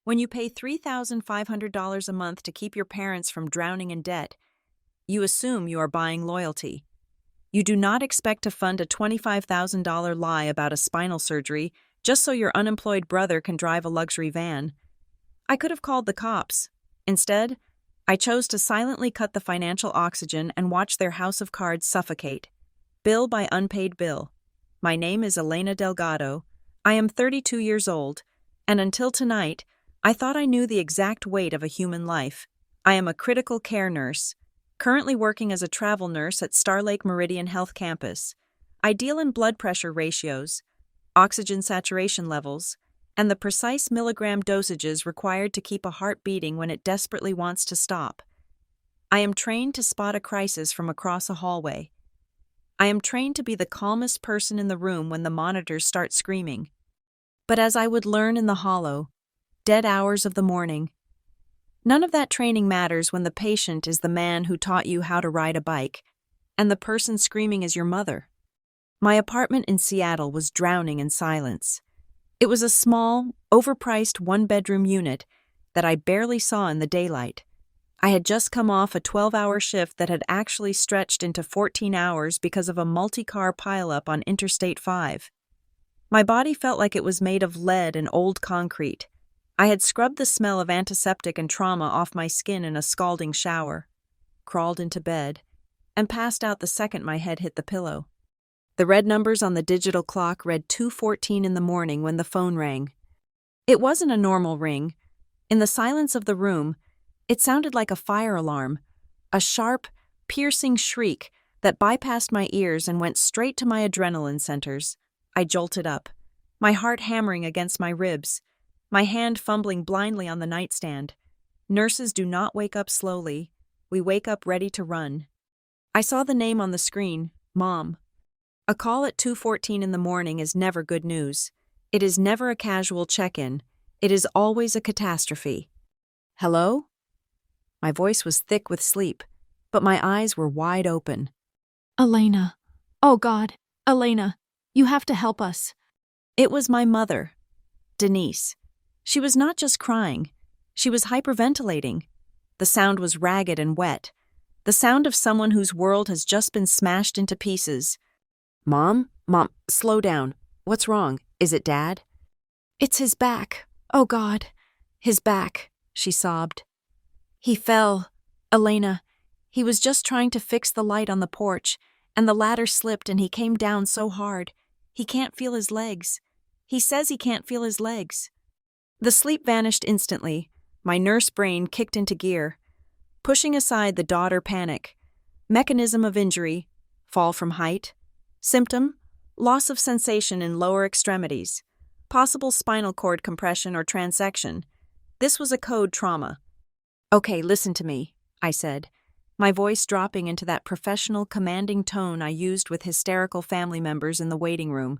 When you pay $3,500 a month to keep your parents from drowning in debt, you assume you are buying loyalty. You do not expect to fund a $25,000 lie about a spinal surgery just so your unemployed brother can drive a luxury van. I could have called the cops. Instead, I chose to silently cut the financial oxygen and watch their house of cards suffocate. Bill by unpaid bill. My name is Elena Delgado. I am 32 years old, and until tonight, I thought I knew the exact weight of a human life. I am a critical care nurse, currently working as a travel nurse at Star Lake Meridian Health Campus. I deal in blood pressure ratios, oxygen saturation levels, and the precise milligram dosages required to keep a heart beating when it desperately wants to stop. I am trained to spot a crisis from across a hallway. I am trained to be the calmest person in the room when the monitors start screaming. But as I would learn in the hollow, dead hours of the morning, none of that training matters when the patient is the man who taught you how to ride a bike, and the person screaming is your mother. My apartment in Seattle was drowning in silence. It was a small, overpriced one-bedroom unit that I barely saw in the daylight. I had just come off a 12-hour shift that had actually stretched into 14 hours because of a multi-car pileup on Interstate 5. My body felt like it was made of lead and old concrete. I had scrubbed the smell of antiseptic and trauma off my skin in a scalding shower, crawled into bed, and passed out the second my head hit the pillow. The red numbers on the digital clock read 2:14 in the morning when the phone rang. It wasn't a normal ring. In the silence of the room, it sounded like a fire alarm, a sharp, piercing shriek that bypassed my ears and went straight to my adrenaline centers. I jolted up, my heart hammering against my ribs, my hand fumbling blindly on the nightstand. Nurses do not wake up slowly. We wake up ready to run. I saw the name on the screen, Mom. A call at 2:14 in the morning is never good news. It is never a casual check-in. It is always a catastrophe. Hello? My voice was thick with sleep, but my eyes were wide open. Elena. Oh God, Elena, you have to help us. It was my mother, Denise. She was not just crying. She was hyperventilating. The sound was ragged and wet. The sound of someone whose world has just been smashed into pieces. Mom, slow down. What's wrong? Is it Dad? It's his back. Oh God, his back, she sobbed. He fell. Elena, he was just trying to fix the light on the porch, and the ladder slipped and he came down so hard. He can't feel his legs. He says he can't feel his legs. The sleep vanished instantly. My nurse brain kicked into gear. Pushing aside the daughter panic. Mechanism of injury, fall from height. Symptom, loss of sensation in lower extremities. Possible spinal cord compression or transection. This was a code trauma. Okay, listen to me, I said, my voice dropping into that professional, commanding tone I used with hysterical family members in the waiting room.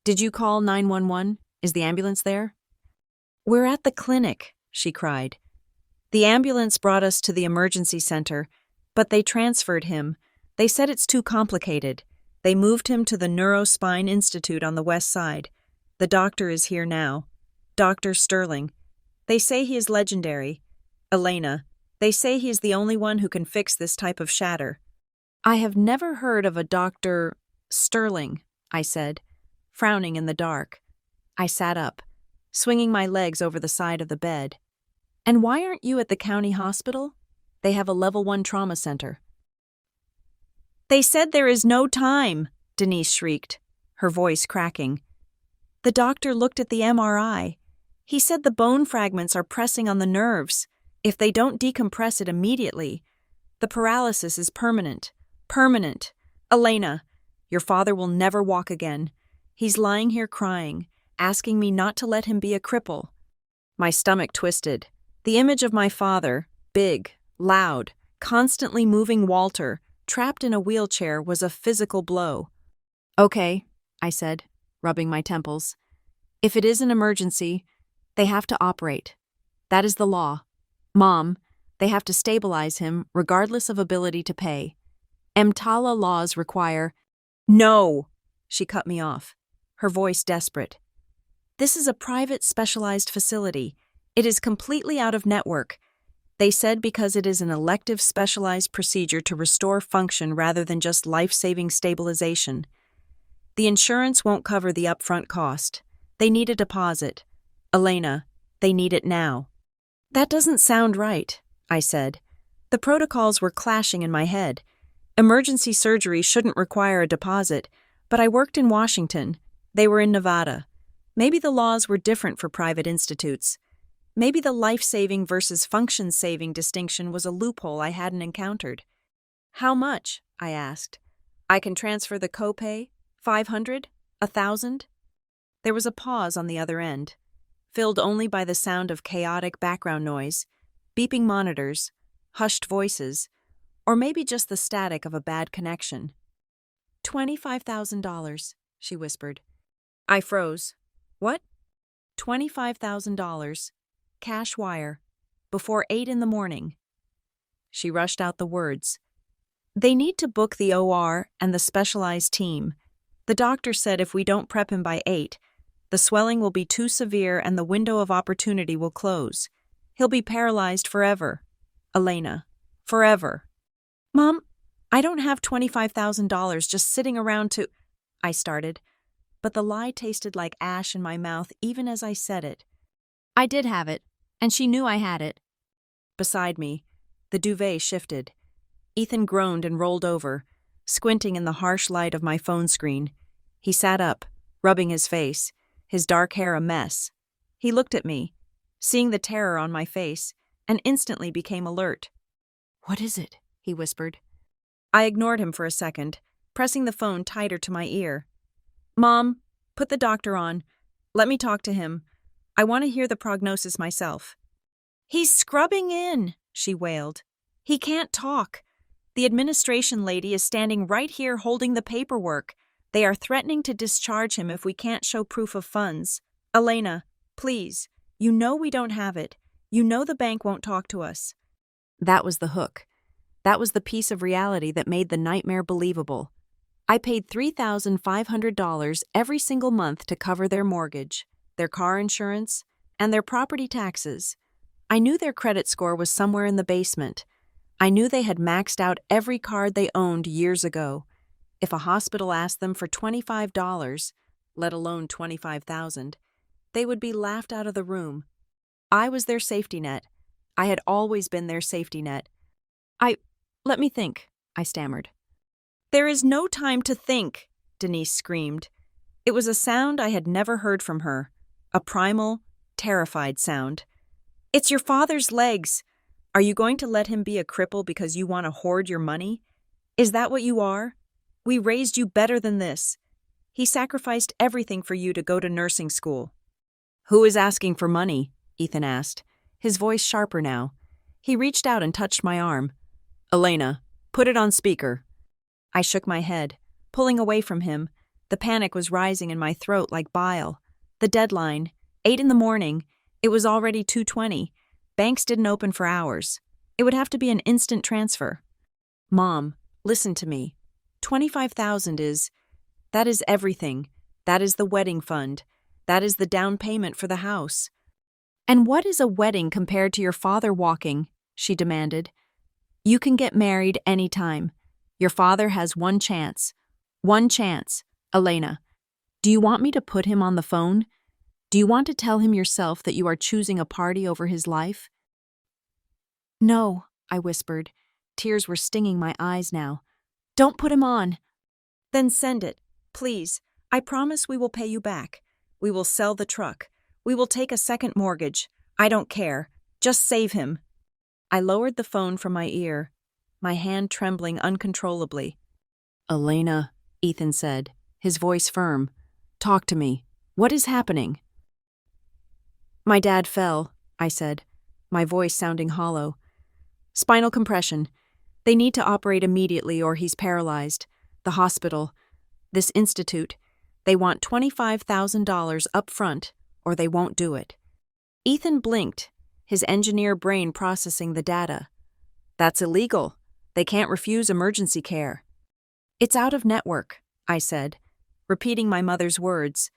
Did you call 911? Is the ambulance there? We're at the clinic, she cried. The ambulance brought us to the emergency center, but they transferred him. They said it's too complicated. They moved him to the Neurospine Institute on the west side. The doctor is here now. Dr. Sterling. They say he is legendary. Elena, they say he is the only one who can fix this type of shatter. I have never heard of a Dr. Sterling, I said, frowning in the dark. I sat up, swinging my legs over the side of the bed. And why aren't you at the county hospital? They have a level 1 trauma center. They said there is no time, Denise shrieked, her voice cracking. The doctor looked at the MRI. He said the bone fragments are pressing on the nerves. If they don't decompress it immediately, the paralysis is permanent. Permanent. Elena, your father will never walk again. He's lying here crying, asking me not to let him be a cripple. My stomach twisted. The image of my father, big, loud, constantly moving Walter, trapped in a wheelchair, was a physical blow. Okay, I said, rubbing my temples. If it is an emergency, they have to operate. That is the law. Mom, they have to stabilize him regardless of ability to pay. EMTALA laws require— No! She cut me off, her voice desperate. This is a private, specialized facility. It is completely out of network. They said because it is an elective specialized procedure to restore function rather than just life-saving stabilization. The insurance won't cover the upfront cost. They need a deposit. Elena, they need it now. That doesn't sound right, I said. The protocols were clashing in my head. Emergency surgery shouldn't require a deposit, but I worked in Washington. They were in Nevada. Maybe the laws were different for private institutes. Maybe the life-saving versus function-saving distinction was a loophole I hadn't encountered. How much? I asked. I can transfer the copay? 500? 1,000? There was a pause on the other end, filled only by the sound of chaotic background noise, beeping monitors, hushed voices, or maybe just the static of a bad connection. $25,000, she whispered. I froze. What? $25,000. Cash wire. Before 8 in the morning. She rushed out the words. They need to book the OR and the specialized team. The doctor said if we don't prep him by 8, the swelling will be too severe and the window of opportunity will close. He'll be paralyzed forever. Elena. Forever. Mom, I don't have $25,000 just sitting around to... I started, but the lie tasted like ash in my mouth even as I said it. I did have it, and she knew I had it. Beside me, the duvet shifted. Ethan groaned and rolled over, squinting in the harsh light of my phone screen. He sat up, rubbing his face, his dark hair a mess. He looked at me, seeing the terror on my face, and instantly became alert. What is it? He whispered. I ignored him for a second, pressing the phone tighter to my ear. Mom, put the doctor on. Let me talk to him. I want to hear the prognosis myself. He's scrubbing in, she wailed. He can't talk. The administration lady is standing right here holding the paperwork. They are threatening to discharge him if we can't show proof of funds. Elena, please, you know we don't have it. You know the bank won't talk to us. That was the hook. That was the piece of reality that made the nightmare believable. I paid $3,500 every single month to cover their mortgage, their car insurance, and their property taxes. I knew their credit score was somewhere in the basement. I knew they had maxed out every card they owned years ago. If a hospital asked them for $25, let alone $25,000, they would be laughed out of the room. I was their safety net. I had always been their safety net. Let me think, I stammered. There is no time to think, Denise screamed. It was a sound I had never heard from her, a primal, terrified sound. It's your father's legs. Are you going to let him be a cripple because you want to hoard your money? Is that what you are? We raised you better than this. He sacrificed everything for you to go to nursing school. Who is asking for money? Ethan asked, his voice sharper now. He reached out and touched my arm. Elena, put it on speaker. I shook my head, pulling away from him. The panic was rising in my throat like bile. The deadline, 8 in the morning. It was already 2:20. Banks didn't open for hours. It would have to be an instant transfer. Mom, listen to me. $25,000 that is everything. That is the wedding fund. That is the down payment for the house. And what is a wedding compared to your father walking? She demanded. You can get married anytime. Your father has one chance. One chance. Elena, do you want me to put him on the phone? Do you want to tell him yourself that you are choosing a party over his life? No, I whispered. Tears were stinging my eyes now. Don't put him on. Then send it, please. I promise we will pay you back. We will sell the truck. We will take a second mortgage. I don't care. Just save him. I lowered the phone from my ear, my hand trembling uncontrollably. Elena, Ethan said, his voice firm. Talk to me. What is happening? My dad fell, I said, my voice sounding hollow. Spinal compression. They need to operate immediately or he's paralyzed. The hospital, this institute, they want $25,000 up front or they won't do it. Ethan blinked, his engineer brain processing the data. That's illegal. They can't refuse emergency care. It's out of network, I said, repeating my mother's words,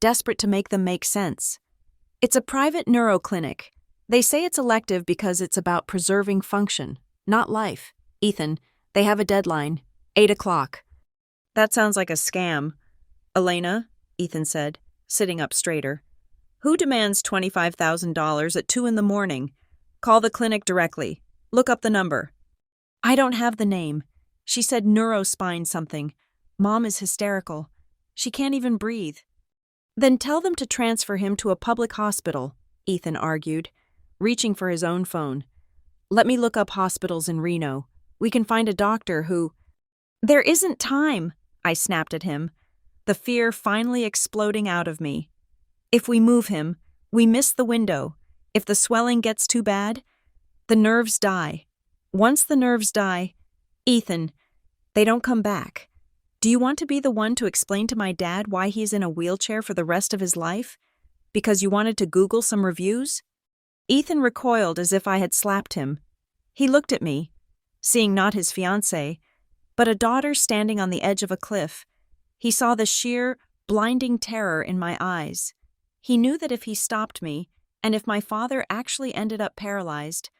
desperate to make them make sense. It's a private neuroclinic. They say it's elective because it's about preserving function, not life. Ethan, they have a deadline, 8 o'clock. That sounds like a scam. Elena, Ethan said, sitting up straighter. Who demands $25,000 at 2 in the morning? Call the clinic directly. Look up the number. I don't have the name. She said neurospine something. Mom is hysterical. She can't even breathe. Then tell them to transfer him to a public hospital, Ethan argued, reaching for his own phone. Let me look up hospitals in Reno. We can find a doctor who… There isn't time, I snapped at him, the fear finally exploding out of me. If we move him, we miss the window. If the swelling gets too bad, the nerves die. Once the nerves die, Ethan, they don't come back. Do you want to be the one to explain to my dad why he's in a wheelchair for the rest of his life? Because you wanted to Google some reviews? Ethan recoiled as if I had slapped him. He looked at me, seeing not his fiancée, but a daughter standing on the edge of a cliff. He saw the sheer, blinding terror in my eyes. He knew that if he stopped me, and if my father actually ended up paralyzed,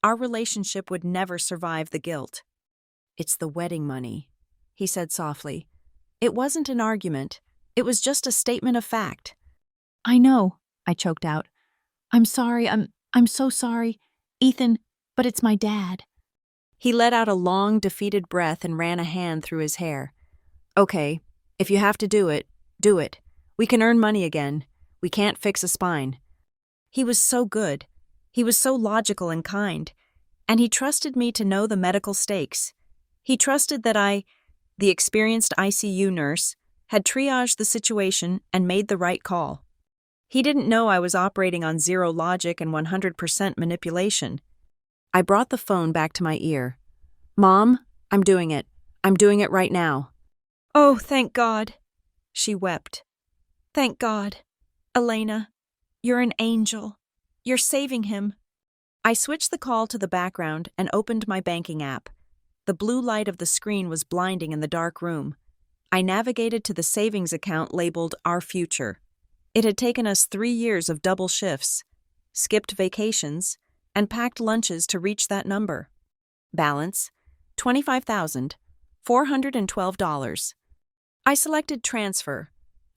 our relationship would never survive the guilt. It's the wedding money, he said softly. It wasn't an argument. It was just a statement of fact. I know, I choked out. I'm sorry, I'm so sorry. Ethan, but it's my dad. He let out a long, defeated breath and ran a hand through his hair. Okay, if you have to do it, do it. We can earn money again. We can't fix a spine. He was so good. He was so logical and kind. And he trusted me to know the medical stakes. He trusted that I, the experienced ICU nurse, had triaged the situation and made the right call. He didn't know I was operating on zero logic and 100% manipulation. I brought the phone back to my ear. Mom, I'm doing it. I'm doing it right now. Oh, thank God. She wept. Thank God. Elena, you're an angel. You're saving him. I switched the call to the background and opened my banking app. The blue light of the screen was blinding in the dark room. I navigated to the savings account labeled Our Future. It had taken us 3 years of double shifts, skipped vacations, and packed lunches to reach that number. Balance, $25,412. I selected transfer.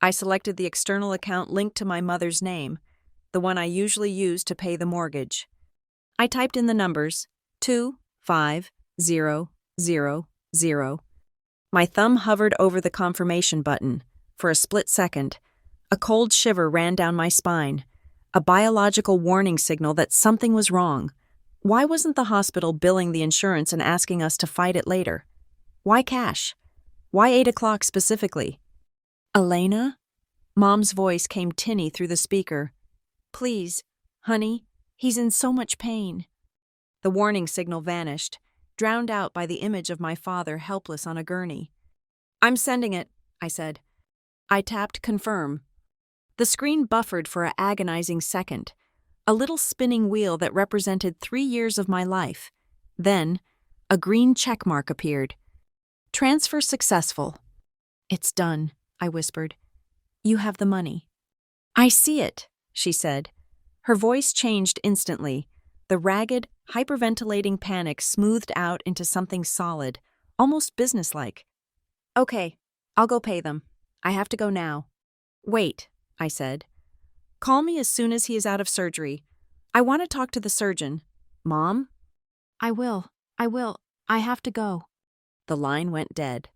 I selected the external account linked to my mother's name, the one I usually use to pay the mortgage. I typed in the numbers, 25000. My thumb hovered over the confirmation button. For a split second, a cold shiver ran down my spine, a biological warning signal that something was wrong. Why wasn't the hospital billing the insurance and asking us to fight it later? Why cash? Why 8 o'clock specifically? Elena? Mom's voice came tinny through the speaker. Please, honey, he's in so much pain. The warning signal vanished, drowned out by the image of my father helpless on a gurney. I'm sending it, I said. I tapped confirm. The screen buffered for an agonizing second, a little spinning wheel that represented 3 years of my life. Then, a green check mark appeared. Transfer successful. It's done, I whispered. You have the money. I see it, she said. Her voice changed instantly. The ragged, hyperventilating panic smoothed out into something solid, almost businesslike. Okay, I'll go pay them. I have to go now. Wait, I said. Call me as soon as he is out of surgery. I want to talk to the surgeon. Mom? I will. I have to go. The line went dead.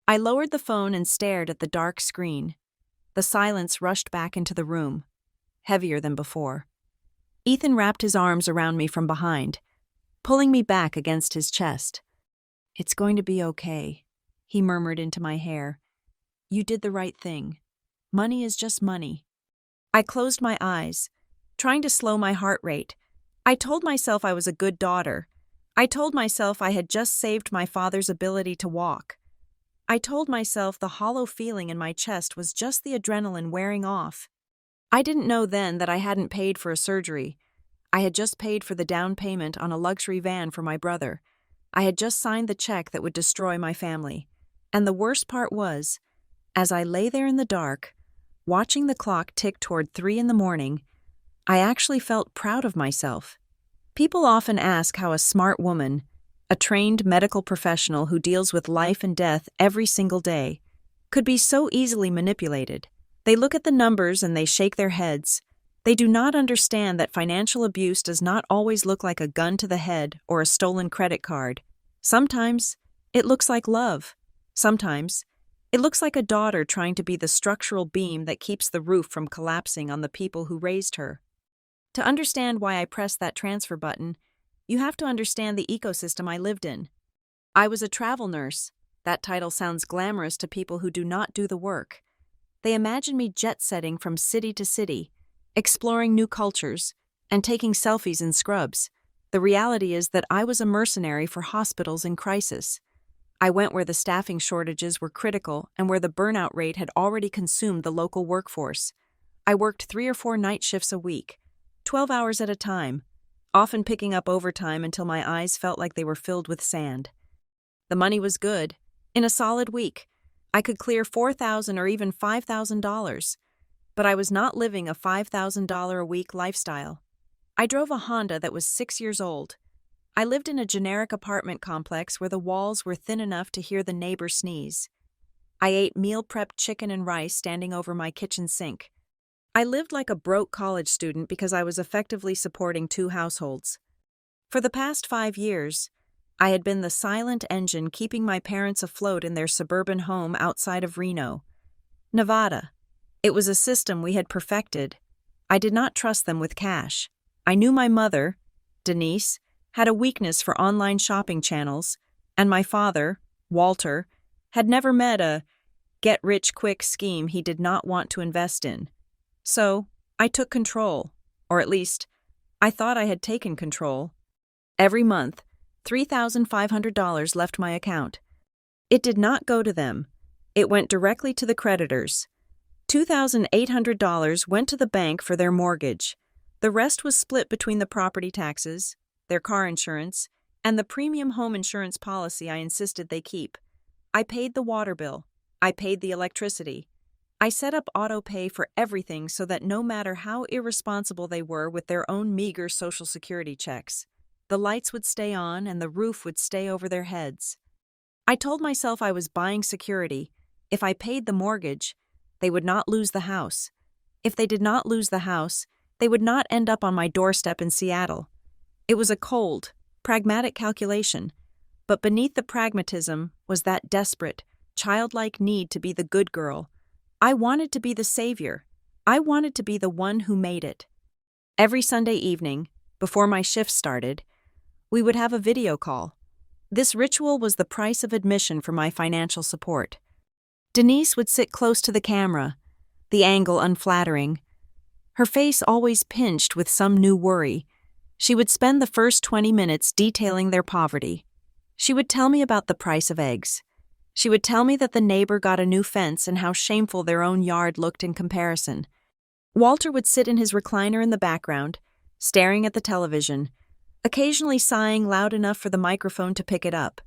I lowered the phone and stared at the dark screen. The silence rushed back into the room, heavier than before. Ethan wrapped his arms around me from behind, pulling me back against his chest. It's going to be okay, he murmured into my hair. You did the right thing. Money is just money. I closed my eyes, trying to slow my heart rate. I told myself I was a good daughter. I told myself I had just saved my father's ability to walk. I told myself the hollow feeling in my chest was just the adrenaline wearing off. I didn't know then that I hadn't paid for a surgery. I had just paid for the down payment on a luxury van for my brother. I had just signed the check that would destroy my family. And the worst part was, as I lay there in the dark, watching the clock tick toward 3 in the morning, I actually felt proud of myself. People often ask how a smart woman, a trained medical professional who deals with life and death every single day, could be so easily manipulated. They look at the numbers and they shake their heads. They do not understand that financial abuse does not always look like a gun to the head or a stolen credit card. Sometimes it looks like love. Sometimes it looks like a daughter trying to be the structural beam that keeps the roof from collapsing on the people who raised her. To understand why I pressed that transfer button, you have to understand the ecosystem I lived in. I was a travel nurse. That title sounds glamorous to people who do not do the work. They imagine me jet-setting from city to city, exploring new cultures, and taking selfies in scrubs. The reality is that I was a mercenary for hospitals in crisis. I went where the staffing shortages were critical and where the burnout rate had already consumed the local workforce. I worked 3 or 4 night shifts a week, 12 hours at a time, often picking up overtime until my eyes felt like they were filled with sand. The money was good. In a solid week, I could clear $4,000 or even $5,000, but I was not living a $5,000 a week lifestyle. I drove a Honda that was 6 years old. I lived in a generic apartment complex where the walls were thin enough to hear the neighbor sneeze. I ate meal-prepped chicken and rice standing over my kitchen sink. I lived like a broke college student because I was effectively supporting 2 households. For the past 5 years, I had been the silent engine keeping my parents afloat in their suburban home outside of Reno, Nevada. It was a system we had perfected. I did not trust them with cash. I knew my mother, Denise, had a weakness for online shopping channels, and my father, Walter, had never met a get-rich-quick scheme he did not want to invest in. So, I took control, or at least, I thought I had taken control. Every month, $3,500 left my account. It did not go to them. It went directly to the creditors. $2,800 went to the bank for their mortgage. The rest was split between the property taxes, their car insurance, and the premium home insurance policy I insisted they keep. I paid the water bill. I paid the electricity. I set up auto pay for everything so that no matter how irresponsible they were with their own meager Social Security checks, the lights would stay on and the roof would stay over their heads. I told myself I was buying security. If I paid the mortgage, they would not lose the house. If they did not lose the house, they would not end up on my doorstep in Seattle. It was a cold, pragmatic calculation, but beneath the pragmatism was that desperate, childlike need to be the good girl. I wanted to be the savior. I wanted to be the one who made it. Every Sunday evening, before my shift started, we would have a video call. This ritual was the price of admission for my financial support. Denise would sit close to the camera, the angle unflattering. Her face always pinched with some new worry. She would spend the first 20 minutes detailing their poverty. She would tell me about the price of eggs. She would tell me that the neighbor got a new fence and how shameful their own yard looked in comparison. Walter would sit in his recliner in the background, staring at the television, occasionally sighing loud enough for the microphone to pick it up.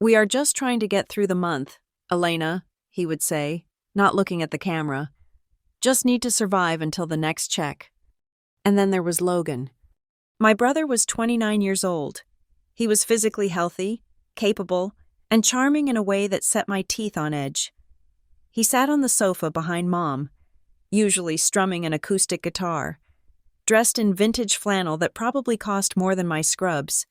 "We are just trying to get through the month, Elena," he would say, not looking at the camera. "Just need to survive until the next check." And then there was Logan. My brother was 29 years old. He was physically healthy, capable, and charming in a way that set my teeth on edge. He sat on the sofa behind Mom, usually strumming an acoustic guitar, dressed in vintage flannel that probably cost more than my scrubs.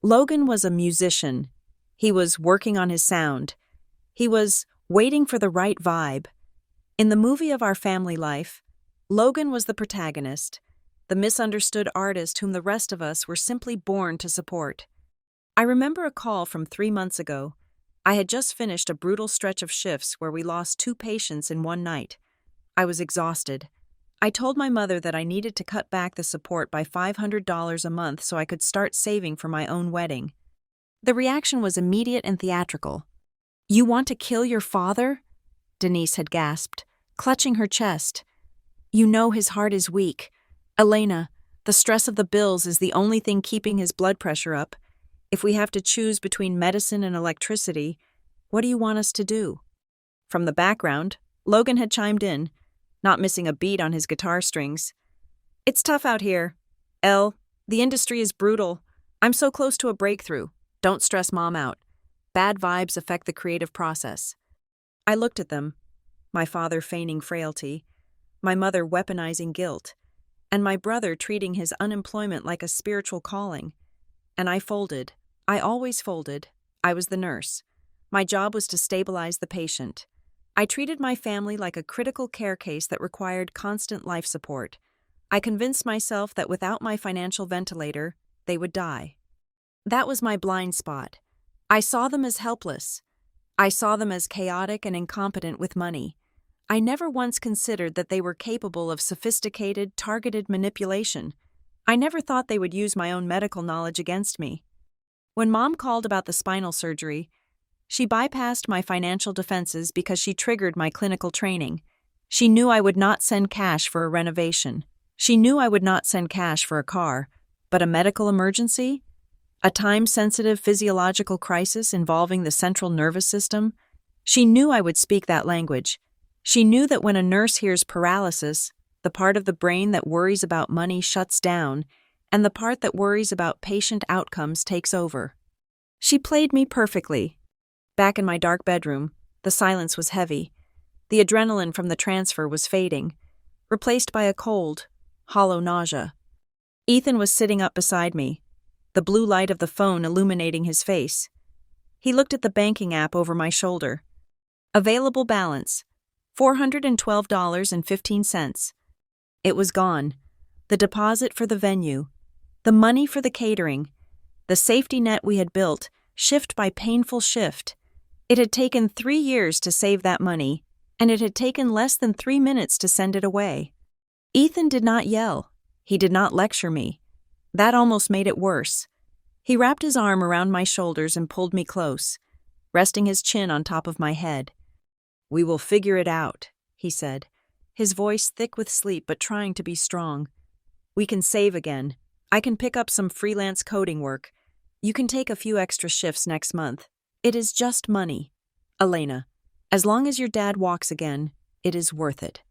Logan was a musician. He was working on his sound. He was waiting for the right vibe. In the movie of our family life, Logan was the protagonist, the misunderstood artist whom the rest of us were simply born to support. I remember a call from 3 months ago. I had just finished a brutal stretch of shifts where we lost 2 patients in one night. I was exhausted. I told my mother that I needed to cut back the support by $500 a month so I could start saving for my own wedding. The reaction was immediate and theatrical. "You want to kill your father?" Denise had gasped, clutching her chest. "You know his heart is weak. Elena, the stress of the bills is the only thing keeping his blood pressure up. If we have to choose between medicine and electricity, what do you want us to do?" From the background, Logan had chimed in, not missing a beat on his guitar strings. It's tough out here. Elle, the industry is brutal. I'm so close to a breakthrough. Don't stress Mom out. Bad vibes affect the creative process. I looked at them, my father feigning frailty, my mother weaponizing guilt, and my brother treating his unemployment like a spiritual calling. And I folded. I always folded. I was the nurse. My job was to stabilize the patient. I treated my family like a critical care case that required constant life support. I convinced myself that without my financial ventilator, they would die. That was my blind spot. I saw them as helpless. I saw them as chaotic and incompetent with money. I never once considered that they were capable of sophisticated, targeted manipulation. I never thought they would use my own medical knowledge against me. When Mom called about the spinal surgery, she bypassed my financial defenses because she triggered my clinical training. She knew I would not send cash for a renovation. She knew I would not send cash for a car. But a medical emergency? A time-sensitive physiological crisis involving the central nervous system? She knew I would speak that language. She knew that when a nurse hears paralysis, the part of the brain that worries about money shuts down, and the part that worries about patient outcomes takes over. She played me perfectly. Back in my dark bedroom, the silence was heavy. The adrenaline from the transfer was fading, replaced by a cold, hollow nausea. Ethan was sitting up beside me, the blue light of the phone illuminating his face. He looked at the banking app over my shoulder. Available balance, $412.15. It was gone. The deposit for the venue, the money for the catering, the safety net we had built, shift by painful shift. It had taken 3 years to save that money, and it had taken less than 3 minutes to send it away. Ethan did not yell. He did not lecture me. That almost made it worse. He wrapped his arm around my shoulders and pulled me close, resting his chin on top of my head. "We will figure it out," he said, his voice thick with sleep but trying to be strong. "We can save again. I can pick up some freelance coding work. You can take a few extra shifts next month. It is just money. Elena, as long as your dad walks again, it is worth it."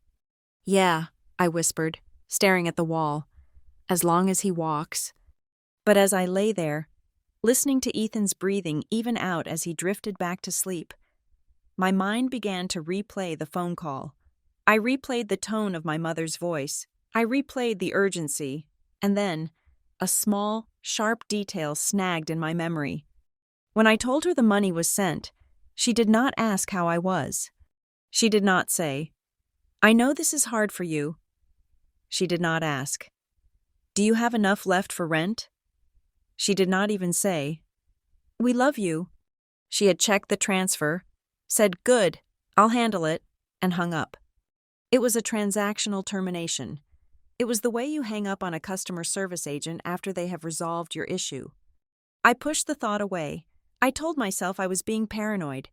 "Yeah," I whispered, staring at the wall. "As long as he walks." But as I lay there, listening to Ethan's breathing even out as he drifted back to sleep, my mind began to replay the phone call. I replayed the tone of my mother's voice. I replayed the urgency. And then, a small, sharp detail snagged in my memory. When I told her the money was sent, she did not ask how I was. She did not say, "I know this is hard for you." She did not ask, "Do you have enough left for rent?" She did not even say, "We love you." She had checked the transfer, said, "Good, I'll handle it," and hung up. It was a transactional termination. It was the way you hang up on a customer service agent after they have resolved your issue. I pushed the thought away. I told myself I was being paranoid.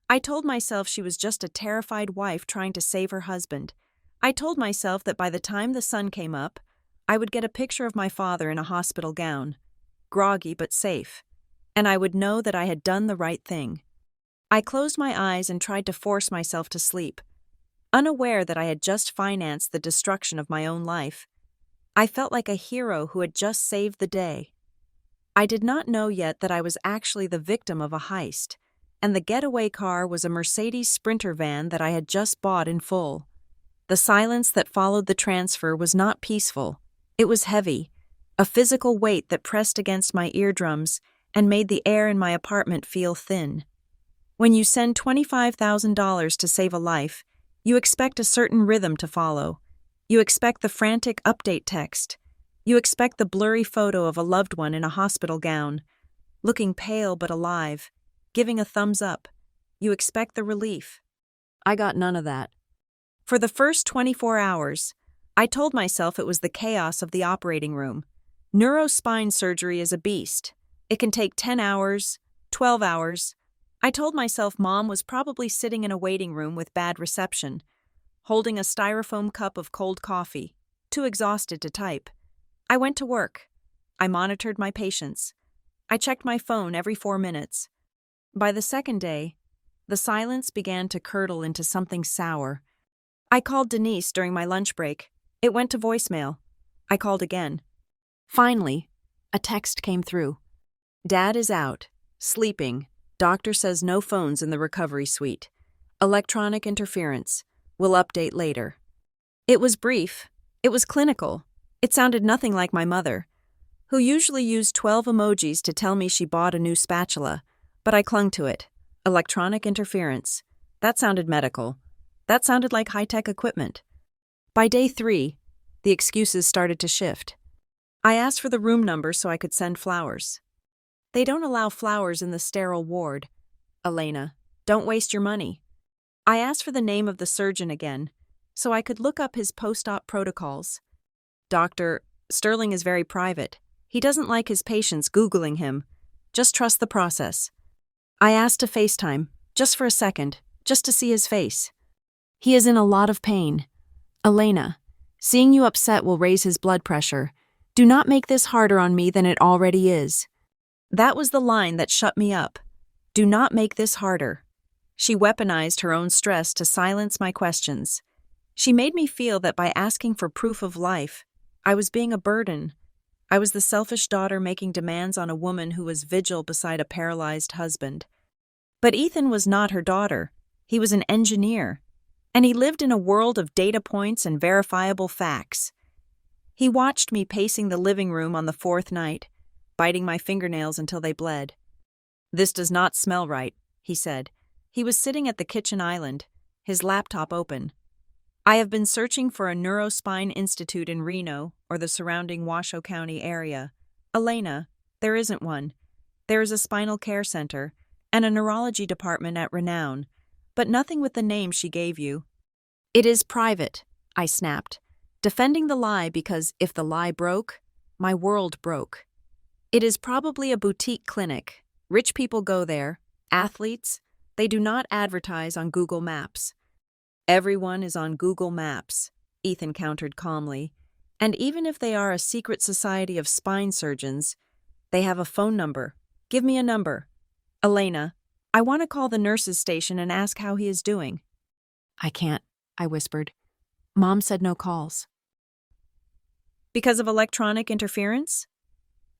I told myself she was just a terrified wife trying to save her husband. I told myself that by the time the sun came up, I would get a picture of my father in a hospital gown, groggy but safe, and I would know that I had done the right thing. I closed my eyes and tried to force myself to sleep, unaware that I had just financed the destruction of my own life. I felt like a hero who had just saved the day. I did not know yet that I was actually the victim of a heist, and the getaway car was a Mercedes Sprinter van that I had just bought in full. The silence that followed the transfer was not peaceful. It was heavy, a physical weight that pressed against my eardrums and made the air in my apartment feel thin. When you send $25,000 to save a life, you expect a certain rhythm to follow. You expect the frantic update text. You expect the blurry photo of a loved one in a hospital gown, looking pale but alive, giving a thumbs up. You expect the relief. I got none of that. For the first 24 hours, I told myself it was the chaos of the operating room. Neurospine surgery is a beast. It can take 10 hours, 12 hours. I told myself Mom was probably sitting in a waiting room with bad reception, holding a styrofoam cup of cold coffee, too exhausted to type. I went to work. I monitored my patients. I checked my phone every 4 minutes. By the second day, the silence began to curdle into something sour. I called Denise during my lunch break. It went to voicemail. I called again. Finally, a text came through. Dad is out, sleeping. Doctor says no phones in the recovery suite. Electronic interference. We'll update later. It was brief. It was clinical. It sounded nothing like my mother, who usually used 12 emojis to tell me she bought a new spatula, but I clung to it. Electronic interference. That sounded medical. That sounded like high-tech equipment. By day 3, the excuses started to shift. I asked for the room number so I could send flowers. They don't allow flowers in the sterile ward. Elena, don't waste your money. I asked for the name of the surgeon again, so I could look up his post-op protocols. Doctor, Sterling is very private. He doesn't like his patients Googling him. Just trust the process. I asked to FaceTime, just for a second, just to see his face. He is in a lot of pain. Elena, seeing you upset will raise his blood pressure. Do not make this harder on me than it already is. That was the line that shut me up. Do not make this harder. She weaponized her own stress to silence my questions. She made me feel that by asking for proof of life, I was being a burden. I was the selfish daughter making demands on a woman who was vigil beside a paralyzed husband. But Ethan was not her daughter. He was an engineer, and he lived in a world of data points and verifiable facts. He watched me pacing the living room on the 4th night, biting my fingernails until they bled. This does not smell right, he said. He was sitting at the kitchen island, his laptop open. I have been searching for a neurospine institute in Reno or the surrounding Washoe County area. Elena, there isn't one. There is a spinal care center and a neurology department at Renown, but nothing with the name she gave you. It is private, I snapped, defending the lie because if the lie broke, my world broke. It is probably a boutique clinic. Rich people go there. Athletes, they do not advertise on Google Maps. Everyone is on Google Maps, Ethan countered calmly. And even if they are a secret society of spine surgeons, they have a phone number. Give me a number. Elena, I want to call the nurses' station and ask how he is doing. I can't, I whispered. Mom said no calls. Because of electronic interference?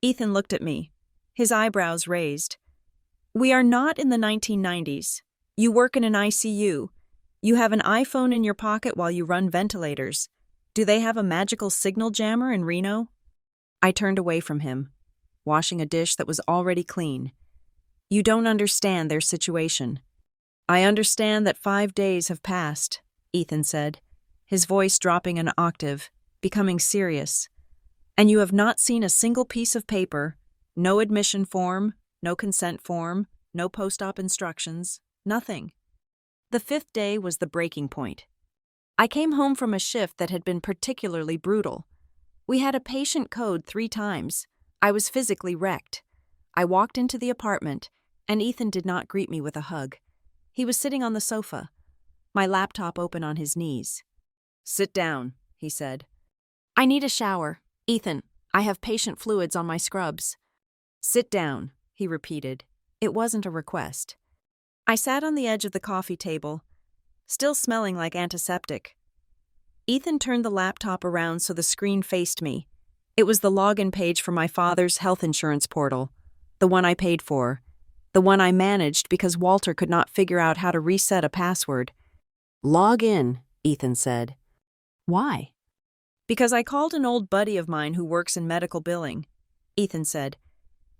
Ethan looked at me, his eyebrows raised. We are not in the 1990s. You work in an ICU. You have an iPhone in your pocket while you run ventilators. Do they have a magical signal jammer in Reno? I turned away from him, washing a dish that was already clean. You don't understand their situation. I understand that 5 days have passed, Ethan said, his voice dropping an octave, becoming serious. And you have not seen a single piece of paper, no admission form, no consent form, no post-op instructions, nothing. The 5th day was the breaking point. I came home from a shift that had been particularly brutal. We had a patient code 3 times. I was physically wrecked. I walked into the apartment, and Ethan did not greet me with a hug. He was sitting on the sofa, my laptop open on his knees. Sit down, he said. I need a shower. Ethan, I have patient fluids on my scrubs. Sit down, he repeated. It wasn't a request. I sat on the edge of the coffee table, still smelling like antiseptic. Ethan turned the laptop around so the screen faced me. It was the login page for my father's health insurance portal, the one I paid for, the one I managed because Walter could not figure out how to reset a password. Log in, Ethan said. Why? Because I called an old buddy of mine who works in medical billing, Ethan said.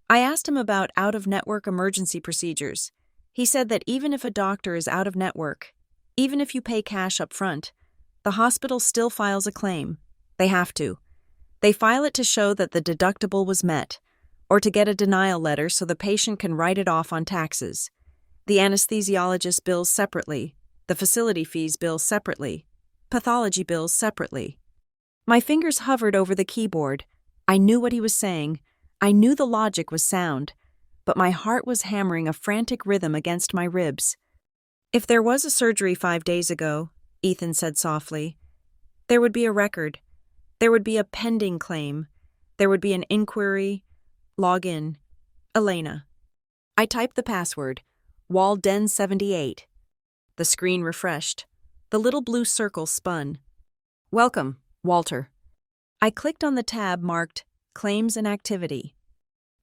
I asked him about out-of-network emergency procedures. He said that even if a doctor is out of network, even if you pay cash up front, the hospital still files a claim. They have to. They file it to show that the deductible was met, or to get a denial letter so the patient can write it off on taxes. The anesthesiologist bills separately, the facility fees bill separately, pathology bills separately. My fingers hovered over the keyboard. I knew what he was saying. I knew the logic was sound, but my heart was hammering a frantic rhythm against my ribs. If there was a surgery 5 days ago, Ethan said softly, there would be a record. There would be a pending claim. There would be an inquiry. Log in. Elena. I typed the password, Walden78. The screen refreshed. The little blue circle spun. Welcome, Walter. I clicked on the tab marked Claims and Activity.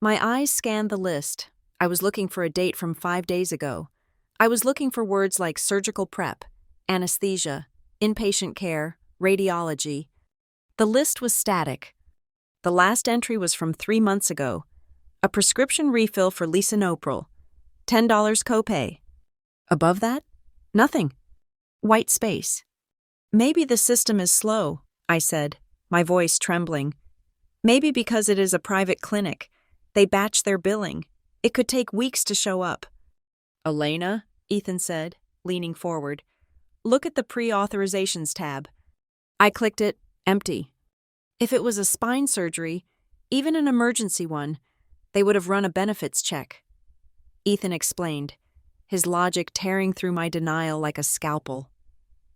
My eyes scanned the list. I was looking for a date from 5 days ago. I was looking for words like surgical prep, anesthesia, inpatient care, radiology. The list was static. The last entry was from 3 months ago. A prescription refill for lisinopril. $10 copay. Above that? Nothing. White space. Maybe the system is slow, I said, my voice trembling. Maybe because it is a private clinic. They batch their billing. It could take weeks to show up. Elena, Ethan said, leaning forward. Look at the pre-authorizations tab. I clicked it. Empty. If it was a spine surgery, even an emergency one, they would have run a benefits check. Ethan explained, his logic tearing through my denial like a scalpel.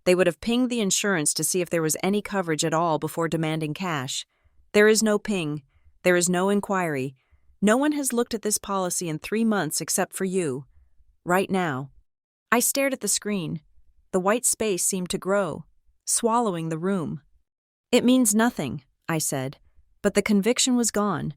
They would have pinged the insurance to see if there was any coverage at all before demanding cash. There is no ping. There is no inquiry. No one has looked at this policy in 3 months except for you. Right now. I stared at the screen. The white space seemed to grow, swallowing the room. It means nothing, I said, but the conviction was gone.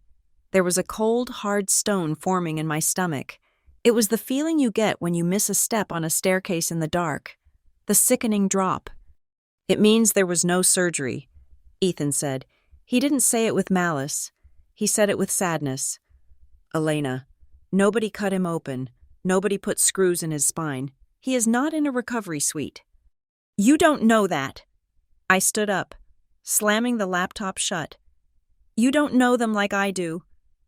There was a cold, hard stone forming in my stomach. It was the feeling you get when you miss a step on a staircase in the dark. The sickening drop. It means there was no surgery, Ethan said. He didn't say it with malice. He said it with sadness. Elena, nobody cut him open. Nobody put screws in his spine. He is not in a recovery suite. You don't know that. I stood up, slamming the laptop shut. You don't know them like I do.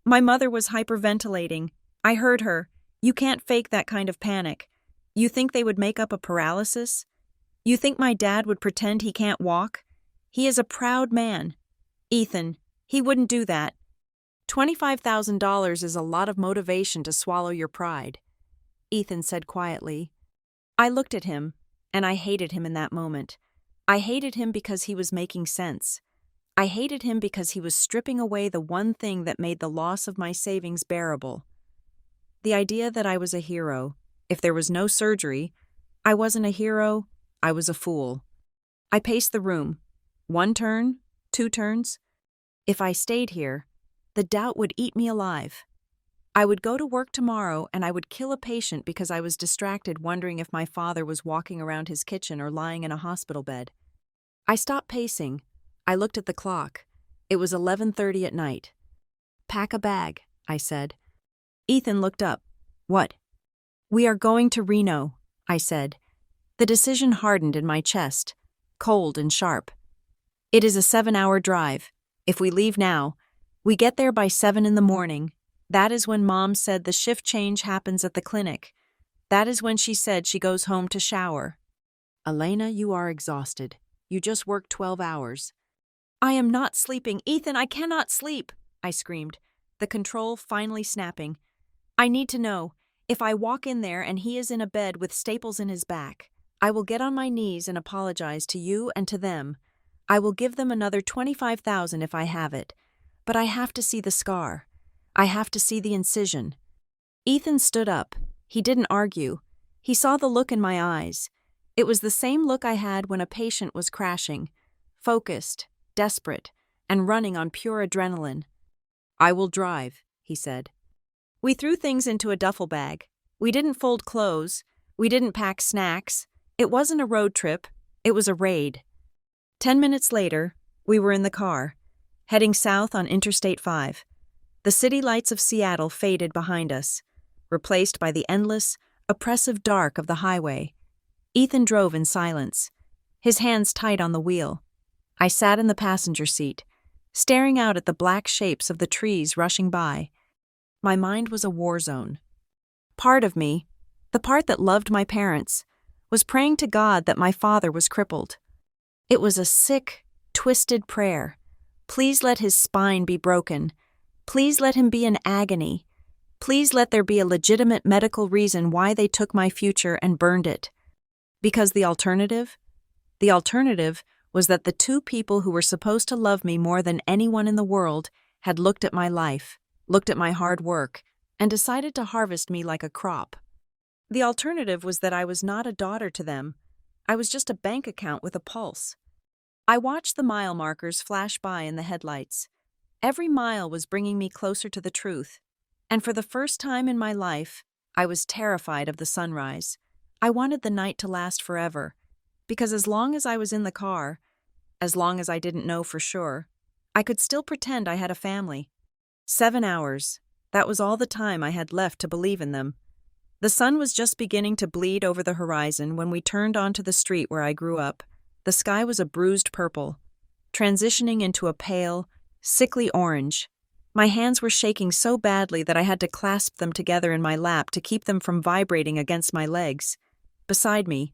My mother was hyperventilating. I heard her. You can't fake that kind of panic. You think they would make up a paralysis? You think my dad would pretend he can't walk? He is a proud man. Ethan, he wouldn't do that. $25,000 is a lot of motivation to swallow your pride, Ethan said quietly. I looked at him, and I hated him in that moment. I hated him because he was making sense. I hated him because he was stripping away the one thing that made the loss of my savings bearable. The idea that I was a hero. If there was no surgery, I wasn't a hero, I was a fool. I paced the room. 1 turn, 2 turns. If I stayed here, the doubt would eat me alive. I would go to work tomorrow and I would kill a patient because I was distracted wondering if my father was walking around his kitchen or lying in a hospital bed. I stopped pacing. I looked at the clock. It was 11:30 at night. Pack a bag, I said. Ethan looked up. What? We are going to Reno, I said. The decision hardened in my chest, cold and sharp. It is a 7-hour drive. If we leave now, we get there by 7 in the morning. That is when Mom said the shift change happens at the clinic. That is when she said she goes home to shower. Elena, you are exhausted. You just worked 12 hours. I am not sleeping. Ethan, I cannot sleep, I screamed, the control finally snapping. I need to know. If I walk in there and he is in a bed with staples in his back, I will get on my knees and apologize to you and to them. I will give them another $25,000 if I have it. But I have to see the scar. I have to see the incision. Ethan stood up. He didn't argue. He saw the look in my eyes. It was the same look I had when a patient was crashing, focused, desperate, and running on pure adrenaline. I will drive, he said. We threw things into a duffel bag. We didn't fold clothes. We didn't pack snacks. It wasn't a road trip. It was a raid. 10 minutes later, we were in the car, heading south on Interstate 5. The city lights of Seattle faded behind us, replaced by the endless, oppressive dark of the highway. Ethan drove in silence, his hands tight on the wheel. I sat in the passenger seat, staring out at the black shapes of the trees rushing by. My mind was a war zone. Part of me, the part that loved my parents, was praying to God that my father was crippled. It was a sick, twisted prayer. Please let his spine be broken. Please let him be in agony. Please let there be a legitimate medical reason why they took my future and burned it. Because the alternative? The alternative was that the 2 people who were supposed to love me more than anyone in the world had looked at my life, looked at my hard work, and decided to harvest me like a crop. The alternative was that I was not a daughter to them. I was just a bank account with a pulse. I watched the mile markers flash by in the headlights. Every mile was bringing me closer to the truth. And for the first time in my life, I was terrified of the sunrise. I wanted the night to last forever, because as long as I was in the car, as long as I didn't know for sure, I could still pretend I had a family. 7 hours. That was all the time I had left to believe in them. The sun was just beginning to bleed over the horizon when we turned onto the street where I grew up. The sky was a bruised purple, transitioning into a pale, sickly orange. My hands were shaking so badly that I had to clasp them together in my lap to keep them from vibrating against my legs. Beside me,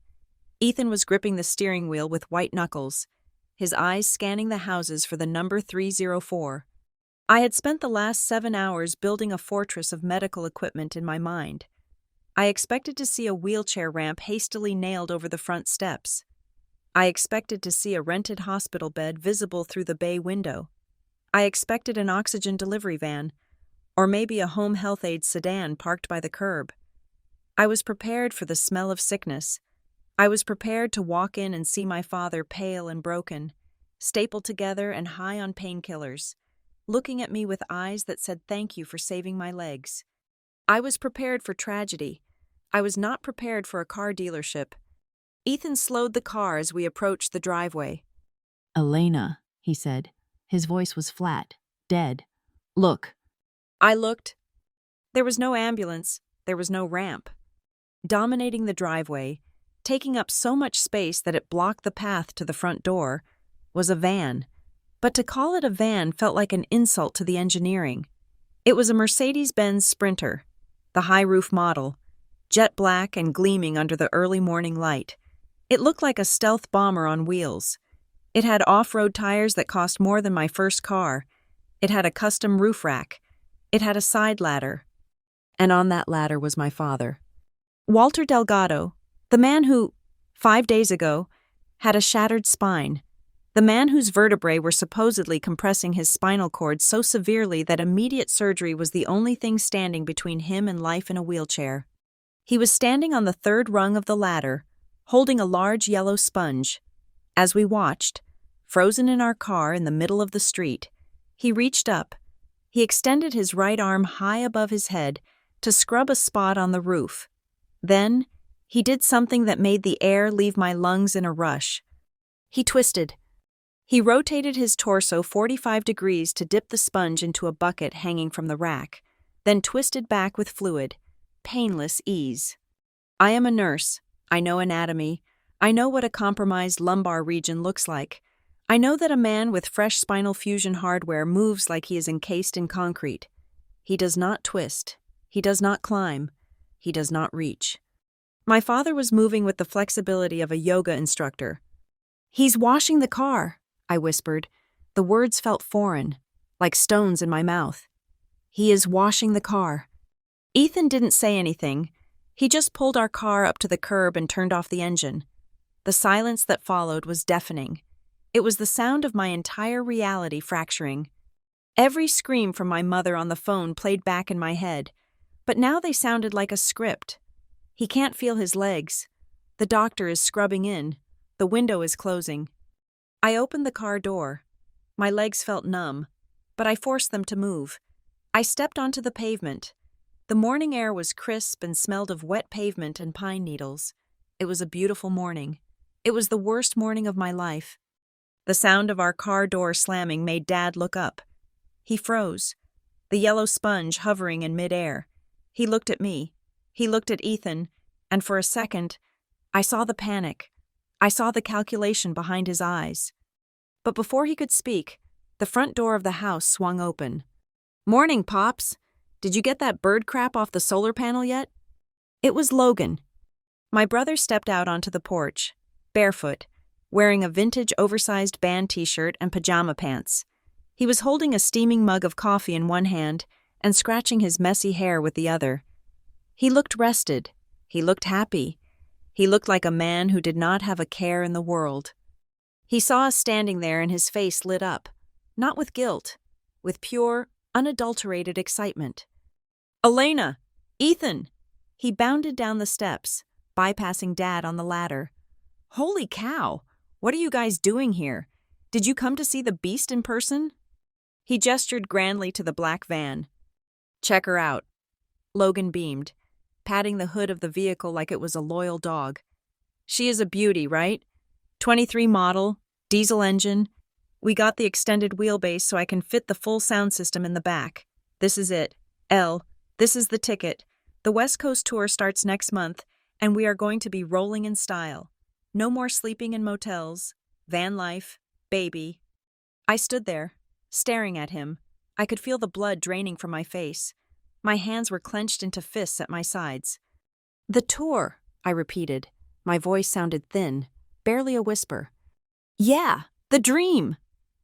Ethan was gripping the steering wheel with white knuckles, his eyes scanning the houses for the number 304. I had spent the last 7 hours building a fortress of medical equipment in my mind. I expected to see a wheelchair ramp hastily nailed over the front steps. I expected to see a rented hospital bed visible through the bay window. I expected an oxygen delivery van, or maybe a home health aid sedan parked by the curb. I was prepared for the smell of sickness. I was prepared to walk in and see my father pale and broken, stapled together and high on painkillers, looking at me with eyes that said thank you for saving my legs. I was prepared for tragedy. I was not prepared for a car dealership. Ethan slowed the car as we approached the driveway. Elena, he said. His voice was flat, dead. Look. I looked. There was no ambulance. There was no ramp. Dominating the driveway, taking up so much space that it blocked the path to the front door, was a van. But to call it a van felt like an insult to the engineering. It was a Mercedes-Benz Sprinter, the high-roof model, jet black and gleaming under the early morning light. It looked like a stealth bomber on wheels. It had off-road tires that cost more than my first car. It had a custom roof rack. It had a side ladder. And on that ladder was my father. Walter Delgado, the man who, 5 days ago, had a shattered spine. The man whose vertebrae were supposedly compressing his spinal cord so severely that immediate surgery was the only thing standing between him and life in a wheelchair. He was standing on the third rung of the ladder, holding a large yellow sponge. As we watched, frozen in our car in the middle of the street, he reached up. He extended his right arm high above his head to scrub a spot on the roof. Then, he did something that made the air leave my lungs in a rush. He twisted. He rotated his torso 45 degrees to dip the sponge into a bucket hanging from the rack, then twisted back with fluid. Painless ease. I am a nurse. I know anatomy. I know what a compromised lumbar region looks like. I know that a man with fresh spinal fusion hardware moves like he is encased in concrete. He does not twist. He does not climb. He does not reach. My father was moving with the flexibility of a yoga instructor. "He's washing the car," I whispered. The words felt foreign, like stones in my mouth. "He is washing the car." Ethan didn't say anything. He just pulled our car up to the curb and turned off the engine. The silence that followed was deafening. It was the sound of my entire reality fracturing. Every scream from my mother on the phone played back in my head, but now they sounded like a script. He can't feel his legs. The doctor is scrubbing in. The window is closing. I opened the car door. My legs felt numb, but I forced them to move. I stepped onto the pavement. The morning air was crisp and smelled of wet pavement and pine needles. It was a beautiful morning. It was the worst morning of my life. The sound of our car door slamming made Dad look up. He froze, the yellow sponge hovering in midair. He looked at me. He looked at Ethan, and for a second, I saw the panic. I saw the calculation behind his eyes. But before he could speak, the front door of the house swung open. "Morning, Pops. Did you get that bird crap off the solar panel yet?" It was Logan. My brother stepped out onto the porch, barefoot, wearing a vintage oversized band t-shirt and pajama pants. He was holding a steaming mug of coffee in one hand and scratching his messy hair with the other. He looked rested. He looked happy. He looked like a man who did not have a care in the world. He saw us standing there and his face lit up, not with guilt, with pure, unadulterated excitement. "Elena! Ethan!" He bounded down the steps, bypassing Dad on the ladder. "Holy cow! What are you guys doing here? Did you come to see the beast in person? He gestured grandly to the black van. Check her out. Logan beamed, patting the hood of the vehicle like it was a loyal dog. She is a beauty, right? 23 model, diesel engine. We got the extended wheelbase so I can fit the full sound system in the back. This is it. This is the ticket. The West Coast tour starts next month, and we are going to be rolling in style. No more sleeping in motels. Van life. Baby. I stood there, staring at him. I could feel the blood draining from my face. My hands were clenched into fists at my sides. The tour, I repeated. My voice sounded thin, barely a whisper. Yeah, the dream.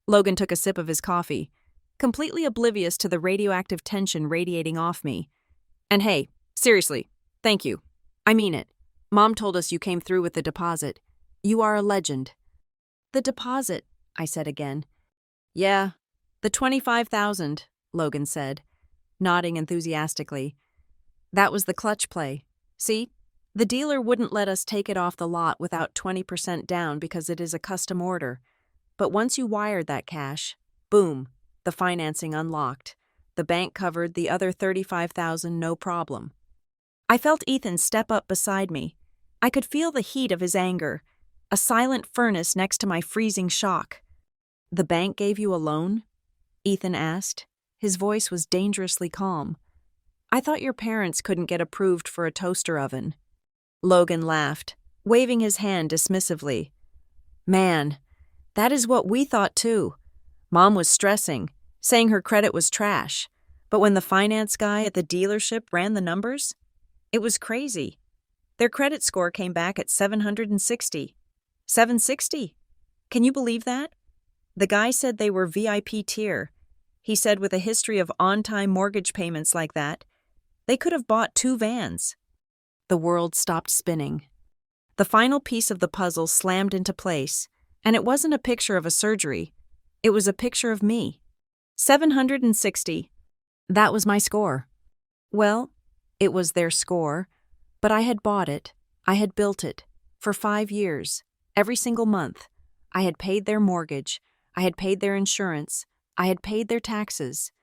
Logan took a sip of his coffee, completely oblivious to the radioactive tension radiating off me. And hey, seriously, thank you. I mean it. Mom told us you came through with the deposit. You are a legend. The deposit, I said again. Yeah, the $25,000, Logan said, nodding enthusiastically. That was the clutch play. See, the dealer wouldn't let us take it off the lot without 20% down because it is a custom order. But once you wired that cash, boom, the financing unlocked. The bank covered the other $35,000 no problem. I felt Ethan step up beside me. I could feel the heat of his anger, a silent furnace next to my freezing shock. The bank gave you a loan? Ethan asked. His voice was dangerously calm. I thought your parents couldn't get approved for a toaster oven. Logan laughed, waving his hand dismissively. Man, that is what we thought too. Mom was stressing, saying her credit was trash. But when the finance guy at the dealership ran the numbers, it was crazy. Their credit score came back at 760. 760? Can you believe that? The guy said they were VIP tier. He said with a history of on-time mortgage payments like that, they could have bought 2 vans. The world stopped spinning. The final piece of the puzzle slammed into place, and it wasn't a picture of a surgery. It was a picture of me. 760. That was my score. Well, it was their score, but I had bought it. I had built it. For 5 years. Every single month. I had paid their mortgage. I had paid their insurance. I had paid their taxes.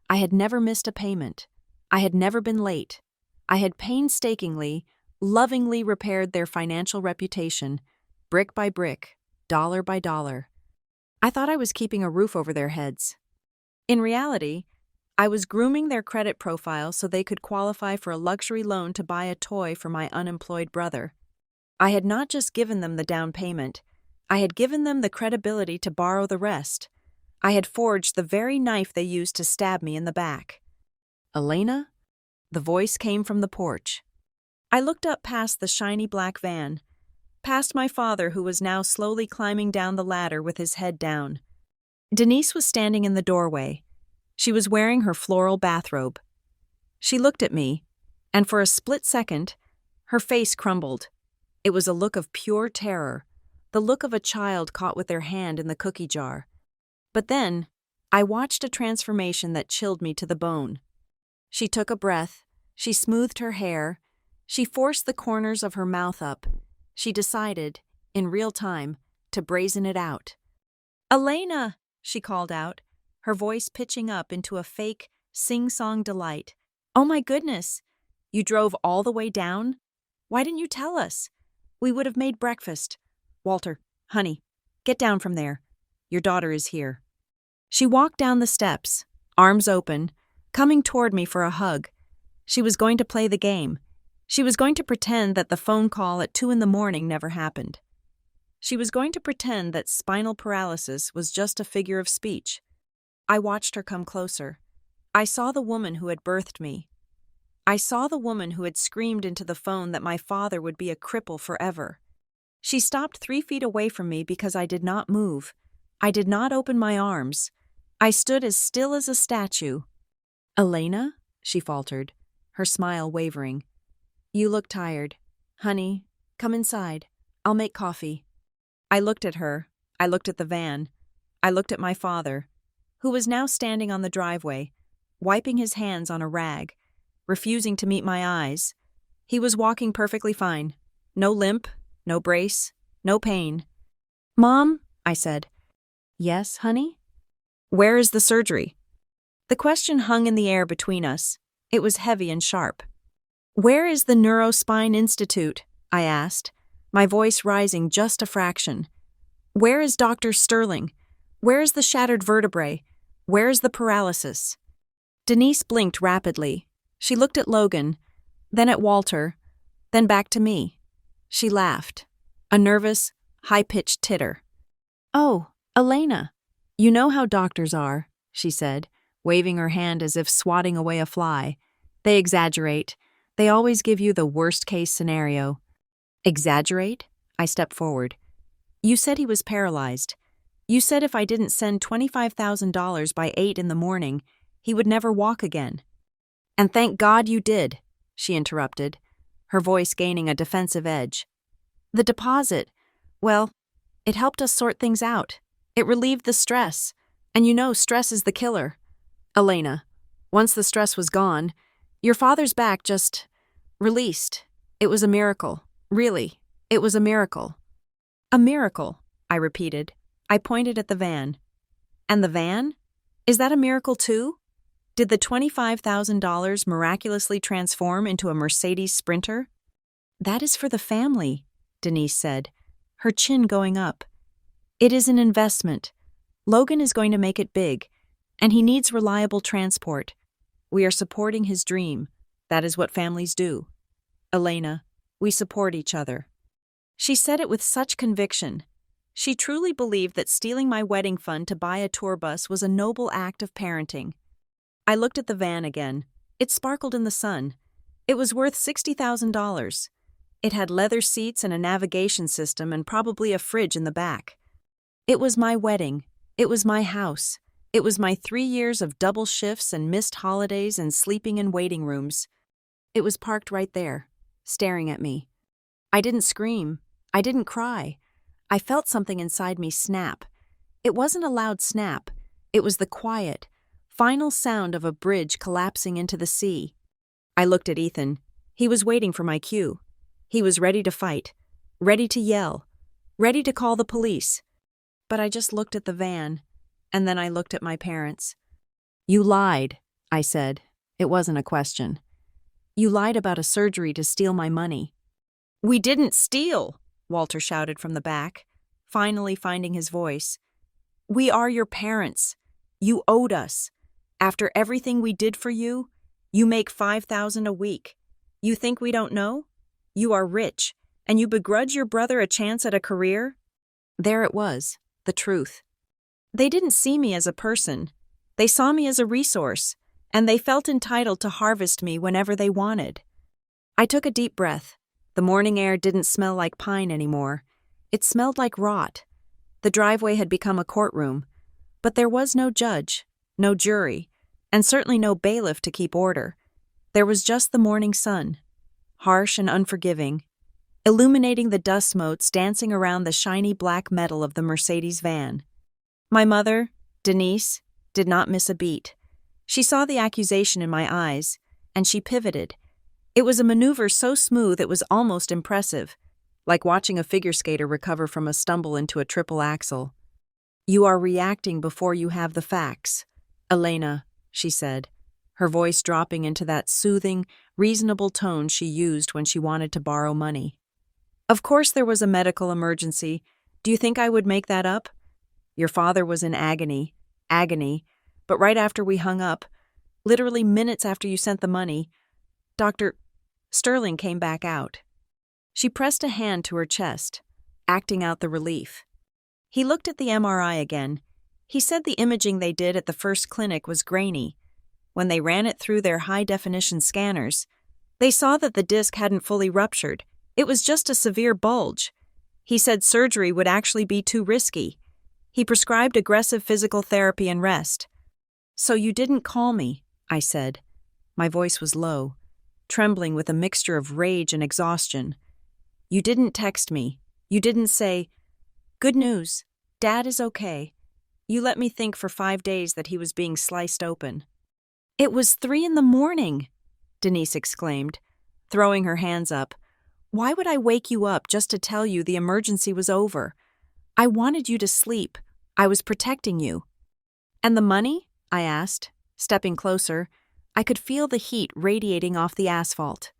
I had never missed a payment. I had never been late. I had painstakingly, lovingly repaired their financial reputation, brick by brick, dollar by dollar. I thought I was keeping a roof over their heads. In reality, I was grooming their credit profile so they could qualify for a luxury loan to buy a toy for my unemployed brother. I had not just given them the down payment, I had given them the credibility to borrow the rest. I had forged the very knife they used to stab me in the back. Elena? The voice came from the porch. I looked up past the shiny black van, past my father who was now slowly climbing down the ladder with his head down. Denise was standing in the doorway. She was wearing her floral bathrobe. She looked at me, and for a split second, her face crumbled. It was a look of pure terror, the look of a child caught with their hand in the cookie jar. But then, I watched a transformation that chilled me to the bone. She took a breath, she smoothed her hair, she forced the corners of her mouth up. She decided, in real time, to brazen it out. "Elena!" she called out, her voice pitching up into a fake, sing-song delight. "Oh my goodness! You drove all the way down? Why didn't you tell us? We would have made breakfast. Walter, honey, get down from there. Your daughter is here." She walked down the steps, arms open, coming toward me for a hug. She was going to play the game. She was going to pretend that the phone call at 2 a.m. never happened. She was going to pretend that spinal paralysis was just a figure of speech. I watched her come closer. I saw the woman who had birthed me. I saw the woman who had screamed into the phone that my father would be a cripple forever. She stopped 3 feet away from me because I did not move. I did not open my arms. I stood as still as a statue. "Elena?" she faltered, her smile wavering. "You look tired. Honey, come inside. I'll make coffee." I looked at her. I looked at the van. I looked at my father, who was now standing on the driveway, wiping his hands on a rag, refusing to meet my eyes. He was walking perfectly fine. No limp, no brace, no pain. "Mom," I said. Yes, honey? Where is the surgery? The question hung in the air between us. It was heavy and sharp. Where is the Neurospine Institute? I asked, my voice rising just a fraction. Where is Dr. Sterling? Where is the shattered vertebrae? Where is the paralysis? Denise blinked rapidly. She looked at Logan, then at Walter, then back to me. She laughed, a nervous, high-pitched titter. Oh, Elena. You know how doctors are, she said, waving her hand as if swatting away a fly. They exaggerate. They always give you the worst-case scenario. Exaggerate? I stepped forward. You said he was paralyzed. You said if I didn't send $25,000 by 8 in the morning, he would never walk again. And thank God you did, she interrupted, her voice gaining a defensive edge. The deposit, well, it helped us sort things out. It relieved the stress. And you know stress is the killer. Elena, once the stress was gone, your father's back just released. It was a miracle. Really, it was a miracle. A miracle, I repeated. I pointed at the van. And the van? Is that a miracle too? Did the $25,000 miraculously transform into a Mercedes Sprinter? That is for the family, Denise said, her chin going up. It is an investment. Logan is going to make it big, and he needs reliable transport. We are supporting his dream. That is what families do. Elena, we support each other. She said it with such conviction. She truly believed that stealing my wedding fund to buy a tour bus was a noble act of parenting. I looked at the van again. It sparkled in the sun. It was worth $60,000. It had leather seats and a navigation system and probably a fridge in the back. It was my wedding. It was my house. It was my 3 years of double shifts and missed holidays and sleeping in waiting rooms. It was parked right there, staring at me. I didn't scream. I didn't cry. I felt something inside me snap. It wasn't a loud snap. It was the quiet, final sound of a bridge collapsing into the sea. I looked at Ethan. He was waiting for my cue. He was ready to fight, ready to yell, ready to call the police. But I just looked at the van, and then I looked at my parents. You lied, I said. It wasn't a question. You lied about a surgery to steal my money. We didn't steal, Walter shouted from the back, finally finding his voice. We are your parents. You owed us. After everything we did for you, you make $5,000 a week. You think we don't know? You are rich, and you begrudge your brother a chance at a career? There it was, the truth. They didn't see me as a person. They saw me as a resource, and they felt entitled to harvest me whenever they wanted. I took a deep breath. The morning air didn't smell like pine anymore. It smelled like rot. The driveway had become a courtroom, but there was no judge, no jury, and certainly no bailiff to keep order. There was just the morning sun, harsh and unforgiving, illuminating the dust motes dancing around the shiny black metal of the Mercedes van. My mother, Denise, did not miss a beat. She saw the accusation in my eyes, and she pivoted. It was a maneuver so smooth it was almost impressive, like watching a figure skater recover from a stumble into a triple axel. You are reacting before you have the facts, Elena, she said, her voice dropping into that soothing, reasonable tone she used when she wanted to borrow money. Of course there was a medical emergency. Do you think I would make that up? Your father was in agony, but right after we hung up, literally minutes after you sent the money, Dr. Sterling came back out. She pressed a hand to her chest, acting out the relief. He looked at the MRI again. He said the imaging they did at the first clinic was grainy. When they ran it through their high-definition scanners, they saw that the disc hadn't fully ruptured. It was just a severe bulge. He said surgery would actually be too risky. He prescribed aggressive physical therapy and rest. So you didn't call me, I said. My voice was low, trembling with a mixture of rage and exhaustion. You didn't text me. You didn't say, "Good news, Dad is okay." You let me think for 5 days that he was being sliced open. It was 3 a.m, Denise exclaimed, throwing her hands up. Why would I wake you up just to tell you the emergency was over? I wanted you to sleep. I was protecting you." "And the money?" I asked, stepping closer. I could feel the heat radiating off the asphalt.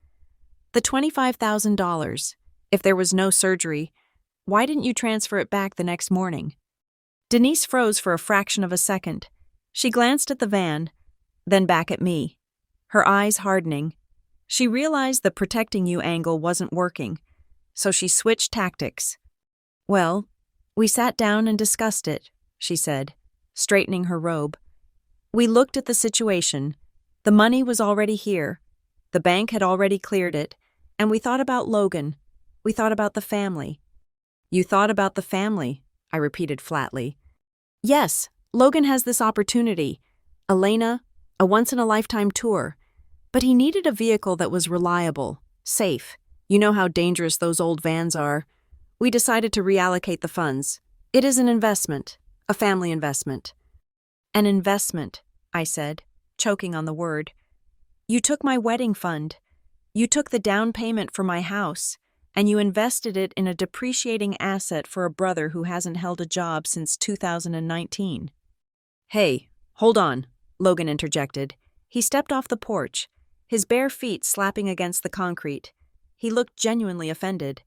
"The $25,000. If there was no surgery, why didn't you transfer it back the next morning?" Denise froze for a fraction of a second. She glanced at the van, then back at me, her eyes hardening. She realized the protecting you angle wasn't working, so she switched tactics. "Well, we sat down and discussed it," she said, straightening her robe. "We looked at the situation. The money was already here. The bank had already cleared it, and we thought about Logan. We thought about the family." "You thought about the family," I repeated flatly. "Yes, Logan has this opportunity. Elena, a once-in-a-lifetime tour. But he needed a vehicle that was reliable, safe. You know how dangerous those old vans are. We decided to reallocate the funds. It is an investment, a family investment." "An investment," I said, choking on the word. "You took my wedding fund. You took the down payment for my house, and you invested it in a depreciating asset for a brother who hasn't held a job since 2019. "Hey, hold on," Logan interjected. He stepped off the porch, his bare feet slapping against the concrete. He looked genuinely offended.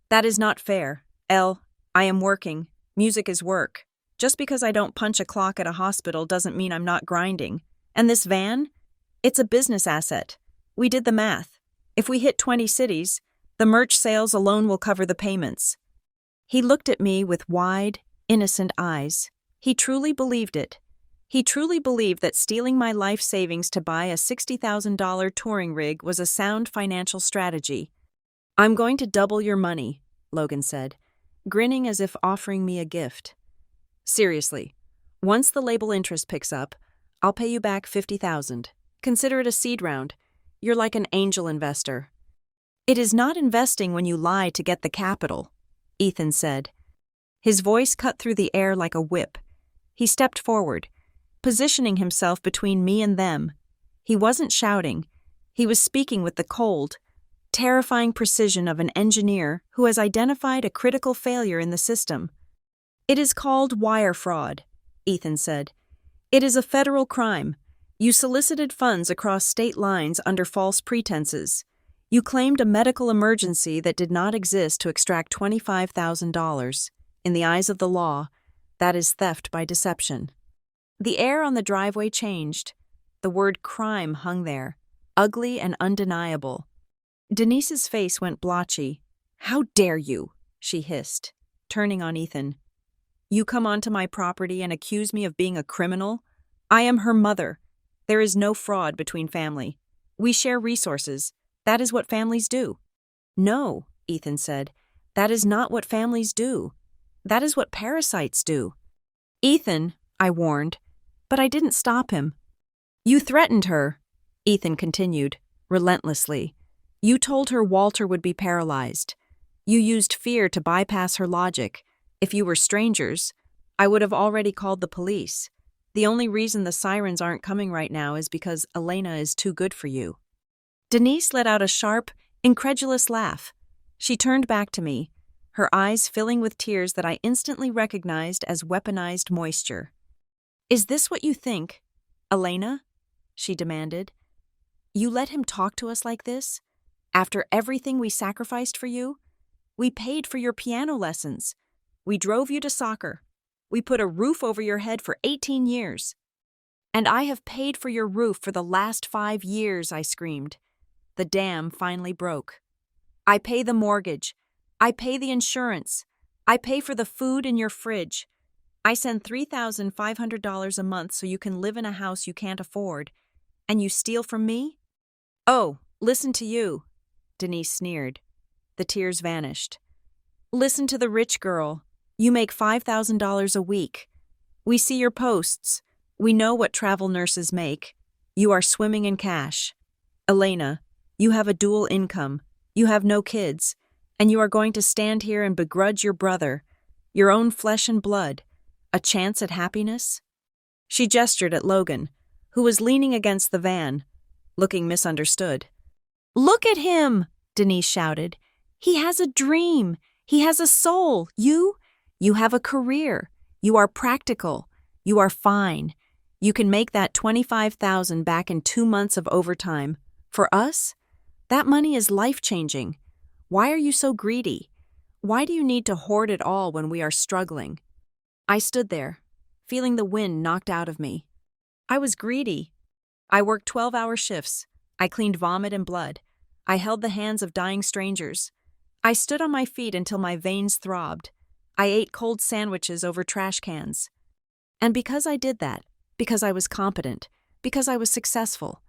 "That is not fair. I am working. Music is work. Just because I don't punch a clock at a hospital doesn't mean I'm not grinding. And this van? It's a business asset. We did the math. If we hit 20 cities, the merch sales alone will cover the payments." He looked at me with wide, innocent eyes. He truly believed it. He truly believed that stealing my life savings to buy a $60,000 touring rig was a sound financial strategy. "I'm going to double your money," Logan said, grinning as if offering me a gift. "Seriously, once the label interest picks up, I'll pay you back $50,000. Consider it a seed round. You're like an angel investor." "It is not investing when you lie to get the capital," Ethan said. His voice cut through the air like a whip. He stepped forward, positioning himself between me and them. He wasn't shouting. He was speaking with the cold, terrifying precision of an engineer who has identified a critical failure in the system. "It is called wire fraud," Ethan said. "It is a federal crime. You solicited funds across state lines under false pretenses. You claimed a medical emergency that did not exist to extract $25,000. In the eyes of the law, that is theft by deception." The air on the driveway changed. The word crime hung there, ugly and undeniable. Denise's face went blotchy. "How dare you?" she hissed, turning on Ethan. "You come onto my property and accuse me of being a criminal? I am her mother. There is no fraud between family. We share resources. That is what families do." "No," Ethan said. "That is not what families do. That is what parasites do." "Ethan," I warned, but I didn't stop him. "You threatened her," Ethan continued, relentlessly. "You told her Walter would be paralyzed. You used fear to bypass her logic. If you were strangers, I would have already called the police. The only reason the sirens aren't coming right now is because Elena is too good for you." Denise let out a sharp, incredulous laugh. She turned back to me, her eyes filling with tears that I instantly recognized as weaponized moisture. "Is this what you think, Elena?" she demanded. "You let him talk to us like this? After everything we sacrificed for you? We paid for your piano lessons. We drove you to soccer. We put a roof over your head for 18 years. "And I have paid for your roof for the last 5 years, I screamed. The dam finally broke. "I pay the mortgage. I pay the insurance. I pay for the food in your fridge. I send $3,500 a month so you can live in a house you can't afford. And you steal from me?" "Oh, listen to you," Denise sneered. The tears vanished. "Listen to the rich girl. You make $5,000 a week. We see your posts. We know what travel nurses make. You are swimming in cash. Elena, you have a dual income. You have no kids. And you are going to stand here and begrudge your brother, your own flesh and blood, a chance at happiness?" She gestured at Logan, who was leaning against the van, looking misunderstood. "Look at him!" Denise shouted. "He has a dream. He has a soul. You have a career. You are practical. You are fine. You can make that $25,000 back in 2 months of overtime. For us, that money is life-changing. Why are you so greedy? Why do you need to hoard it all when we are struggling?" I stood there, feeling the wind knocked out of me. I was greedy. I worked 12-hour shifts. I cleaned vomit and blood. I held the hands of dying strangers. I stood on my feet until my veins throbbed. I ate cold sandwiches over trash cans. And because I did that, because I was competent, because I was successful,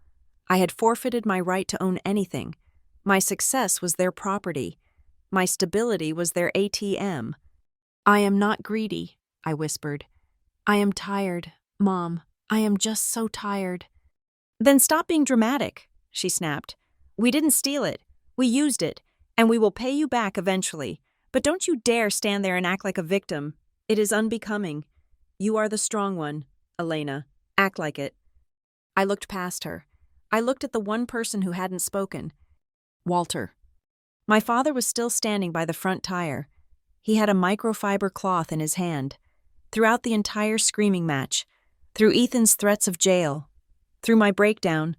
I had forfeited my right to own anything. My success was their property. My stability was their ATM. "I am not greedy," I whispered. "I am tired, Mom. I am just so tired." "Then stop being dramatic," she snapped. "We didn't steal it. We used it, and we will pay you back eventually. But don't you dare stand there and act like a victim. It is unbecoming. You are the strong one, Elena. Act like it." I looked past her. I looked at the one person who hadn't spoken. Walter. My father was still standing by the front tire. He had a microfiber cloth in his hand. Throughout the entire screaming match, through Ethan's threats of jail, through my breakdown,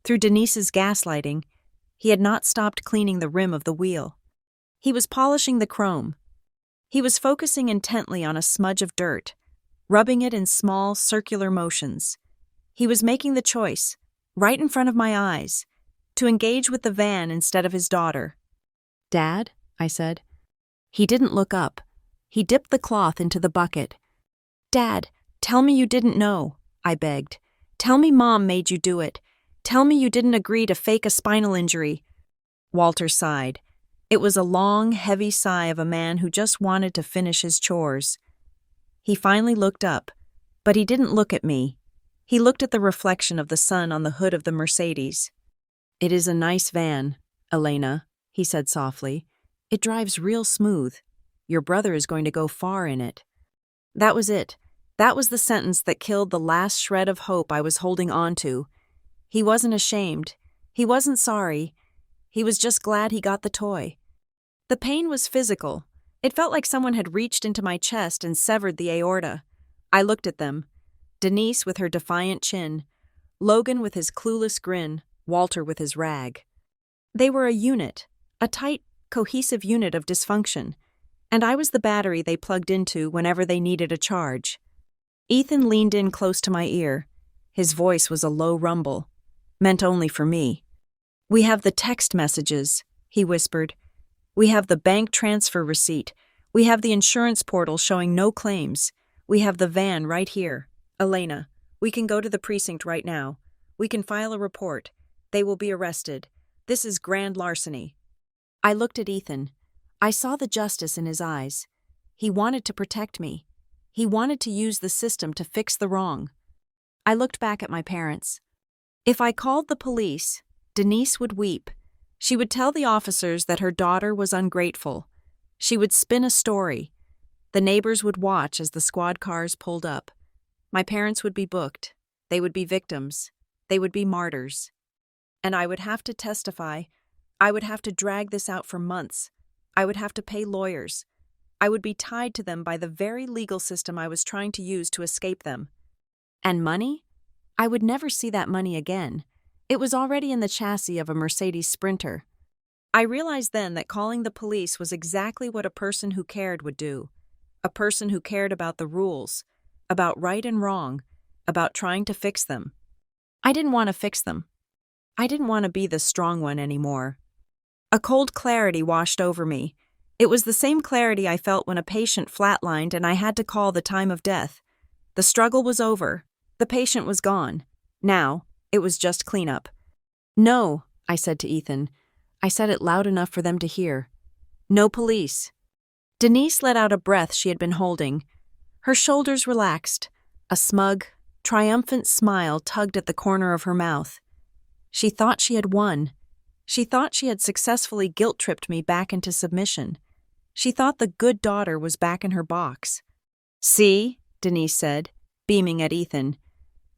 through Denise's gaslighting, he had not stopped cleaning the rim of the wheel. He was polishing the chrome. He was focusing intently on a smudge of dirt, rubbing it in small, circular motions. He was making the choice, right in front of my eyes, to engage with the van instead of his daughter. "Dad?" I said. He didn't look up. He dipped the cloth into the bucket. "Dad, tell me you didn't know," I begged. "Tell me Mom made you do it. Tell me you didn't agree to fake a spinal injury." Walter sighed. It was a long, heavy sigh of a man who just wanted to finish his chores. He finally looked up, but he didn't look at me. He looked at the reflection of the sun on the hood of the Mercedes. "It is a nice van, Elena," he said softly. "It drives real smooth. Your brother is going to go far in it." That was it. That was the sentence that killed the last shred of hope I was holding on to. He wasn't ashamed. He wasn't sorry. He was just glad he got the toy. The pain was physical. It felt like someone had reached into my chest and severed the aorta. I looked at them. Denise with her defiant chin, Logan with his clueless grin, Walter with his rag. They were a unit, a tight, cohesive unit of dysfunction, and I was the battery they plugged into whenever they needed a charge. Ethan leaned in close to my ear. His voice was a low rumble, meant only for me. "We have the text messages," he whispered. "We have the bank transfer receipt. We have the insurance portal showing no claims. We have the van right here. Elena, we can go to the precinct right now. We can file a report. They will be arrested. This is grand larceny." I looked at Ethan. I saw the justice in his eyes. He wanted to protect me. He wanted to use the system to fix the wrong. I looked back at my parents. If I called the police, Denise would weep. She would tell the officers that her daughter was ungrateful. She would spin a story. The neighbors would watch as the squad cars pulled up. My parents would be booked. They would be victims. They would be martyrs. And I would have to testify. I would have to drag this out for months. I would have to pay lawyers. I would be tied to them by the very legal system I was trying to use to escape them. And money? I would never see that money again. It was already in the chassis of a Mercedes Sprinter. I realized then that calling the police was exactly what a person who cared would do. A person who cared about the rules, about right and wrong, about trying to fix them. I didn't want to fix them. I didn't want to be the strong one anymore. A cold clarity washed over me. It was the same clarity I felt when a patient flatlined and I had to call the time of death. The struggle was over. The patient was gone. Now, it was just cleanup. "No," I said to Ethan. I said it loud enough for them to hear. "No police." Denise let out a breath she had been holding. Her shoulders relaxed. A smug, triumphant smile tugged at the corner of her mouth. She thought she had won. She thought she had successfully guilt-tripped me back into submission. She thought the good daughter was back in her box. "See," Denise said, beaming at Ethan.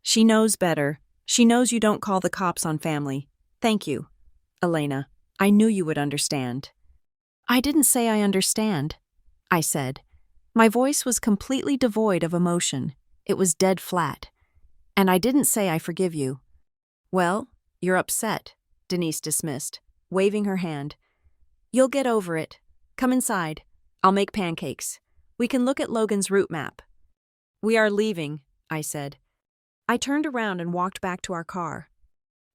"She knows better. She knows you don't call the cops on family. Thank you, Elena. I knew you would understand." "I didn't say I understand," I said. My voice was completely devoid of emotion. It was dead flat. And I didn't say I forgive you. Well, you're upset, Denise dismissed, waving her hand. You'll get over it. Come inside. I'll make pancakes. We can look at Logan's route map. We are leaving, I said. I turned around and walked back to our car.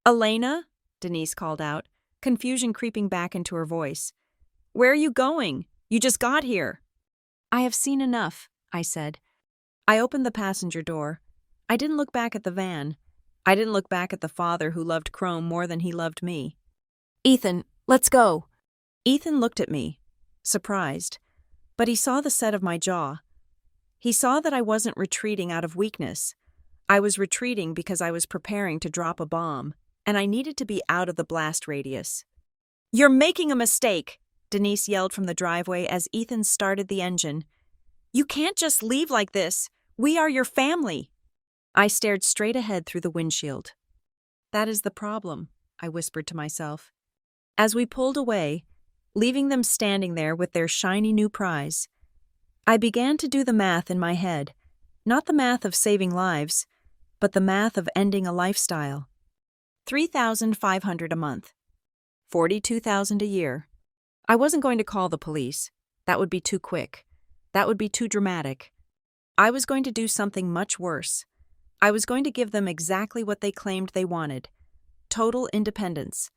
Elena? Denise called out, confusion creeping back into her voice. Where are you going? You just got here. I have seen enough, I said. I opened the passenger door. I didn't look back at the van. I didn't look back at the father who loved Chrome more than he loved me. Ethan, let's go. Ethan looked at me, surprised, but he saw the set of my jaw. He saw that I wasn't retreating out of weakness. I was retreating because I was preparing to drop a bomb, and I needed to be out of the blast radius. You're making a mistake, Denise yelled from the driveway as Ethan started the engine. You can't just leave like this. We are your family. I stared straight ahead through the windshield. That is the problem, I whispered to myself. As we pulled away, leaving them standing there with their shiny new prize, I began to do the math in my head, not the math of saving lives, but the math of ending a lifestyle. $3,500 a month. $42,000 a year. I wasn't going to call the police. That would be too quick. That would be too dramatic. I was going to do something much worse. I was going to give them exactly what they claimed they wanted. Total independence.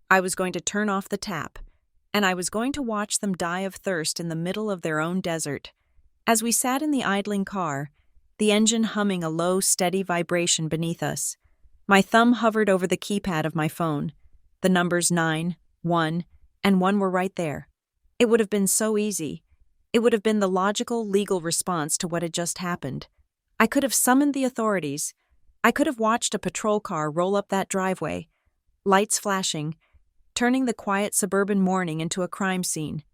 I was going to turn off the tap, and I was going to watch them die of thirst in the middle of their own desert. As we sat in the idling car, the engine humming a low, steady vibration beneath us, my thumb hovered over the keypad of my phone. The numbers 9, 1, and 1 were right there. It would have been so easy. It would have been the logical, legal response to what had just happened. I could have summoned the authorities. I could have watched a patrol car roll up that driveway, lights flashing, turning the quiet suburban morning into a crime scene.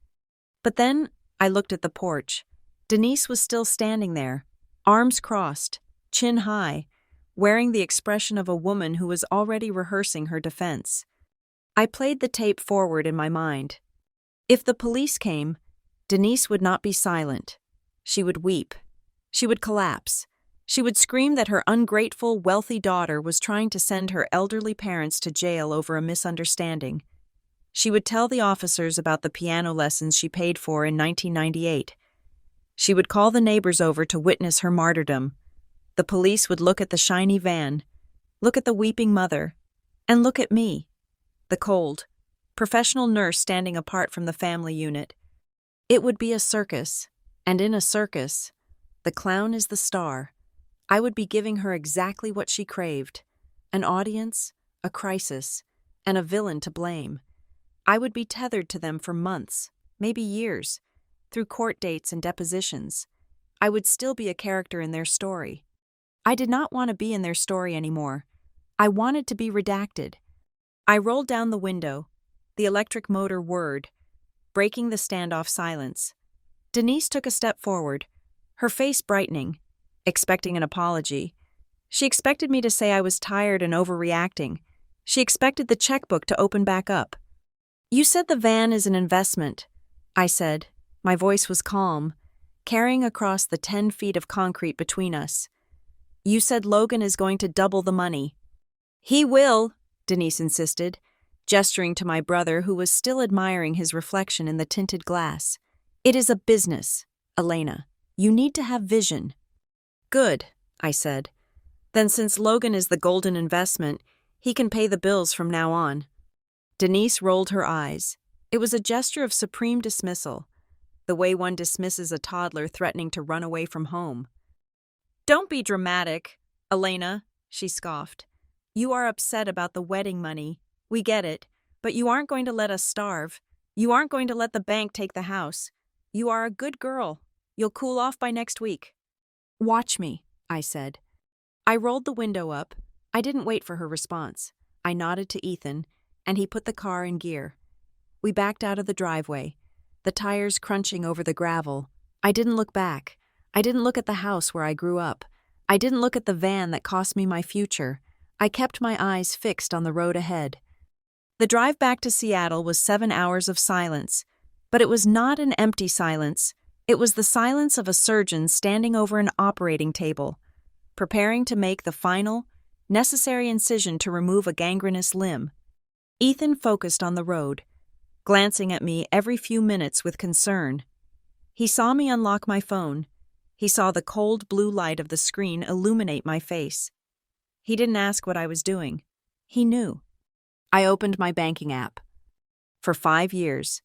But then I looked at the porch. Denise was still standing there, arms crossed, chin high, wearing the expression of a woman who was already rehearsing her defense. I played the tape forward in my mind. If the police came, Denise would not be silent. She would weep. She would collapse. She would scream that her ungrateful, wealthy daughter was trying to send her elderly parents to jail over a misunderstanding. She would tell the officers about the piano lessons she paid for in 1998. She would call the neighbors over to witness her martyrdom. The police would look at the shiny van, look at the weeping mother, and look at me, the cold, professional nurse standing apart from the family unit. It would be a circus, and in a circus, the clown is the star. I would be giving her exactly what she craved, an audience, a crisis, and a villain to blame. I would be tethered to them for months, maybe years, through court dates and depositions. I would still be a character in their story. I did not want to be in their story anymore. I wanted to be redacted. I rolled down the window. The electric motor whirred, breaking the standoff silence. Denise took a step forward, her face brightening, expecting an apology. She expected me to say I was tired and overreacting. She expected the checkbook to open back up. You said the van is an investment, I said. My voice was calm, carrying across the 10 feet of concrete between us. You said Logan is going to double the money. He will, Denise insisted, gesturing to my brother who was still admiring his reflection in the tinted glass. It is a business, Elena. You need to have vision. Good, I said. Then since Logan is the golden investment, he can pay the bills from now on. Denise rolled her eyes. It was a gesture of supreme dismissal, the way one dismisses a toddler threatening to run away from home. Don't be dramatic, Elena, she scoffed. You are upset about the wedding money. We get it, but you aren't going to let us starve. You aren't going to let the bank take the house. You are a good girl. You'll cool off by next week. Watch me, I said. I rolled the window up. I didn't wait for her response. I nodded to Ethan, and he put the car in gear. We backed out of the driveway, the tires crunching over the gravel. I didn't look back. I didn't look at the house where I grew up. I didn't look at the van that cost me my future. I kept my eyes fixed on the road ahead. The drive back to Seattle was 7 hours of silence, but it was not an empty silence. It was the silence of a surgeon standing over an operating table, preparing to make the final, necessary incision to remove a gangrenous limb. Ethan focused on the road, glancing at me every few minutes with concern. He saw me unlock my phone. He saw the cold blue light of the screen illuminate my face. He didn't ask what I was doing. He knew. I opened my banking app. For 5 years,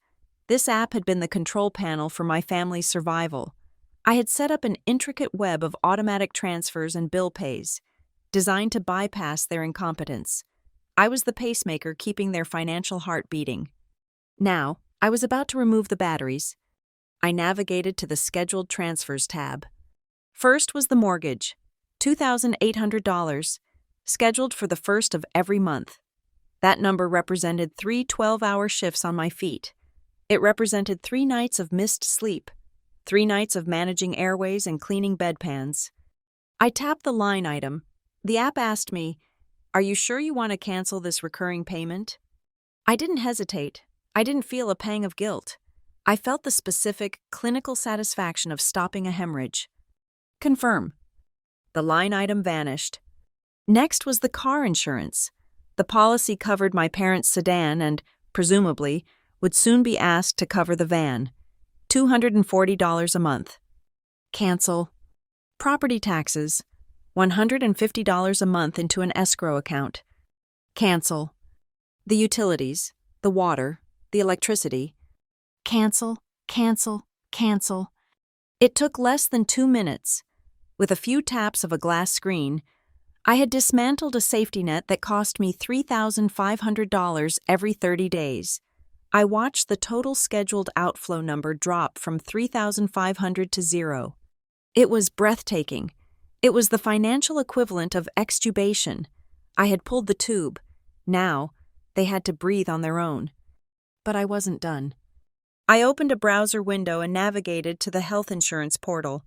this app had been the control panel for my family's survival. I had set up an intricate web of automatic transfers and bill pays, designed to bypass their incompetence. I was the pacemaker keeping their financial heart beating. Now, I was about to remove the batteries. I navigated to the Scheduled Transfers tab. First was the mortgage, $2,800, scheduled for the first of every month. That number represented 3 12-hour shifts on my feet. It represented 3 nights of missed sleep, 3 nights of managing airways and cleaning bedpans. I tapped the line item. The app asked me, "Are you sure you want to cancel this recurring payment?" I didn't hesitate. I didn't feel a pang of guilt. I felt the specific, clinical satisfaction of stopping a hemorrhage. Confirm. The line item vanished. Next was the car insurance. The policy covered my parents' sedan and, presumably, would soon be asked to cover the van. $240 a month. Cancel. Property taxes. $150 a month into an escrow account. Cancel. The utilities, the water, the electricity. Cancel, cancel, cancel. It took less than 2 minutes. With a few taps of a glass screen, I had dismantled a safety net that cost me $3,500 every 30 days. I watched the total scheduled outflow number drop from 3,500 to 0. It was breathtaking. It was the financial equivalent of extubation. I had pulled the tube. Now, they had to breathe on their own. But I wasn't done. I opened a browser window and navigated to the health insurance portal.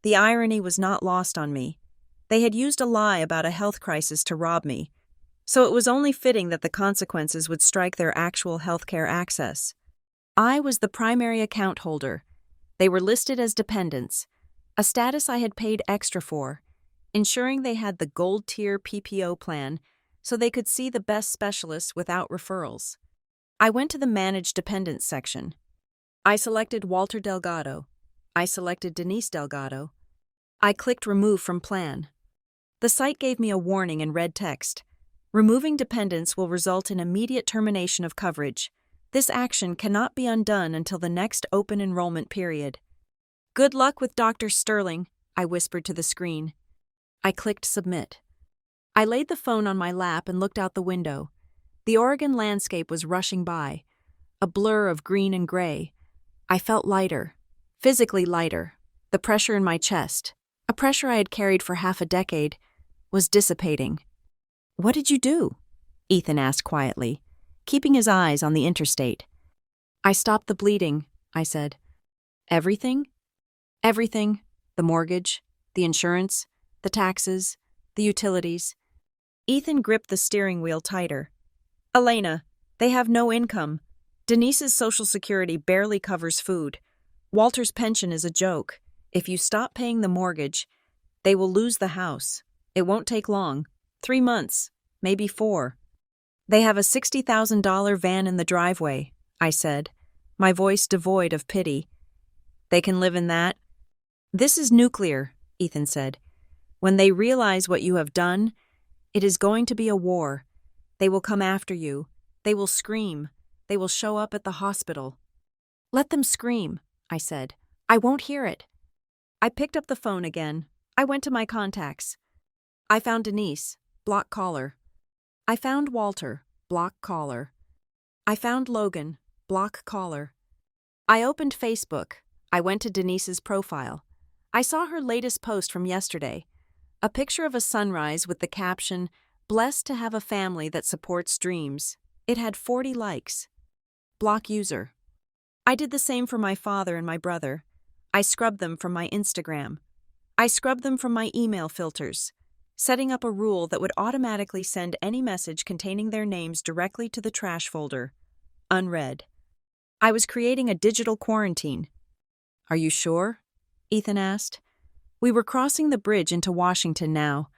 The irony was not lost on me. They had used a lie about a health crisis to rob me, so it was only fitting that the consequences would strike their actual healthcare access. I was the primary account holder. They were listed as dependents, a status I had paid extra for, ensuring they had the gold-tier PPO plan so they could see the best specialists without referrals. I went to the Manage Dependents section. I selected Walter Delgado. I selected Denise Delgado. I clicked Remove from Plan. The site gave me a warning in red text. Removing dependents will result in immediate termination of coverage. This action cannot be undone until the next open enrollment period. Good luck with Dr. Sterling, I whispered to the screen. I clicked Submit. I laid the phone on my lap and looked out the window. The Oregon landscape was rushing by, a blur of green and gray. I felt lighter, physically lighter. The pressure in my chest, a pressure I had carried for half a decade, was dissipating. "What did you do?" Ethan asked quietly, keeping his eyes on the interstate. "I stopped the bleeding," I said. "Everything?" "Everything. The mortgage, the insurance, the taxes, the utilities." Ethan gripped the steering wheel tighter. "Elena, they have no income. Denise's Social Security barely covers food. Walter's pension is a joke. If you stop paying the mortgage, they will lose the house. It won't take long. 3 months, maybe 4. They have a $60,000 van in the driveway," I said, my voice devoid of pity. "They can live in that?" "This is nuclear," Ethan said. "When they realize what you have done, it is going to be a war. They will come after you. They will scream. They will show up at the hospital." "Let them scream," I said. "I won't hear it." I picked up the phone again. I went to my contacts. I found Denise, block caller. I found Walter, block caller. I found Logan, block caller. I opened Facebook. I went to Denise's profile. I saw her latest post from yesterday, a picture of a sunrise with the caption, "Blessed to have a family that supports dreams." It had 40 likes. Block user. I did the same for my father and my brother. I scrubbed them from my Instagram. I scrubbed them from my email filters, setting up a rule that would automatically send any message containing their names directly to the trash folder, unread. I was creating a digital quarantine. Are you sure? Ethan asked. We were crossing the bridge into Washington now,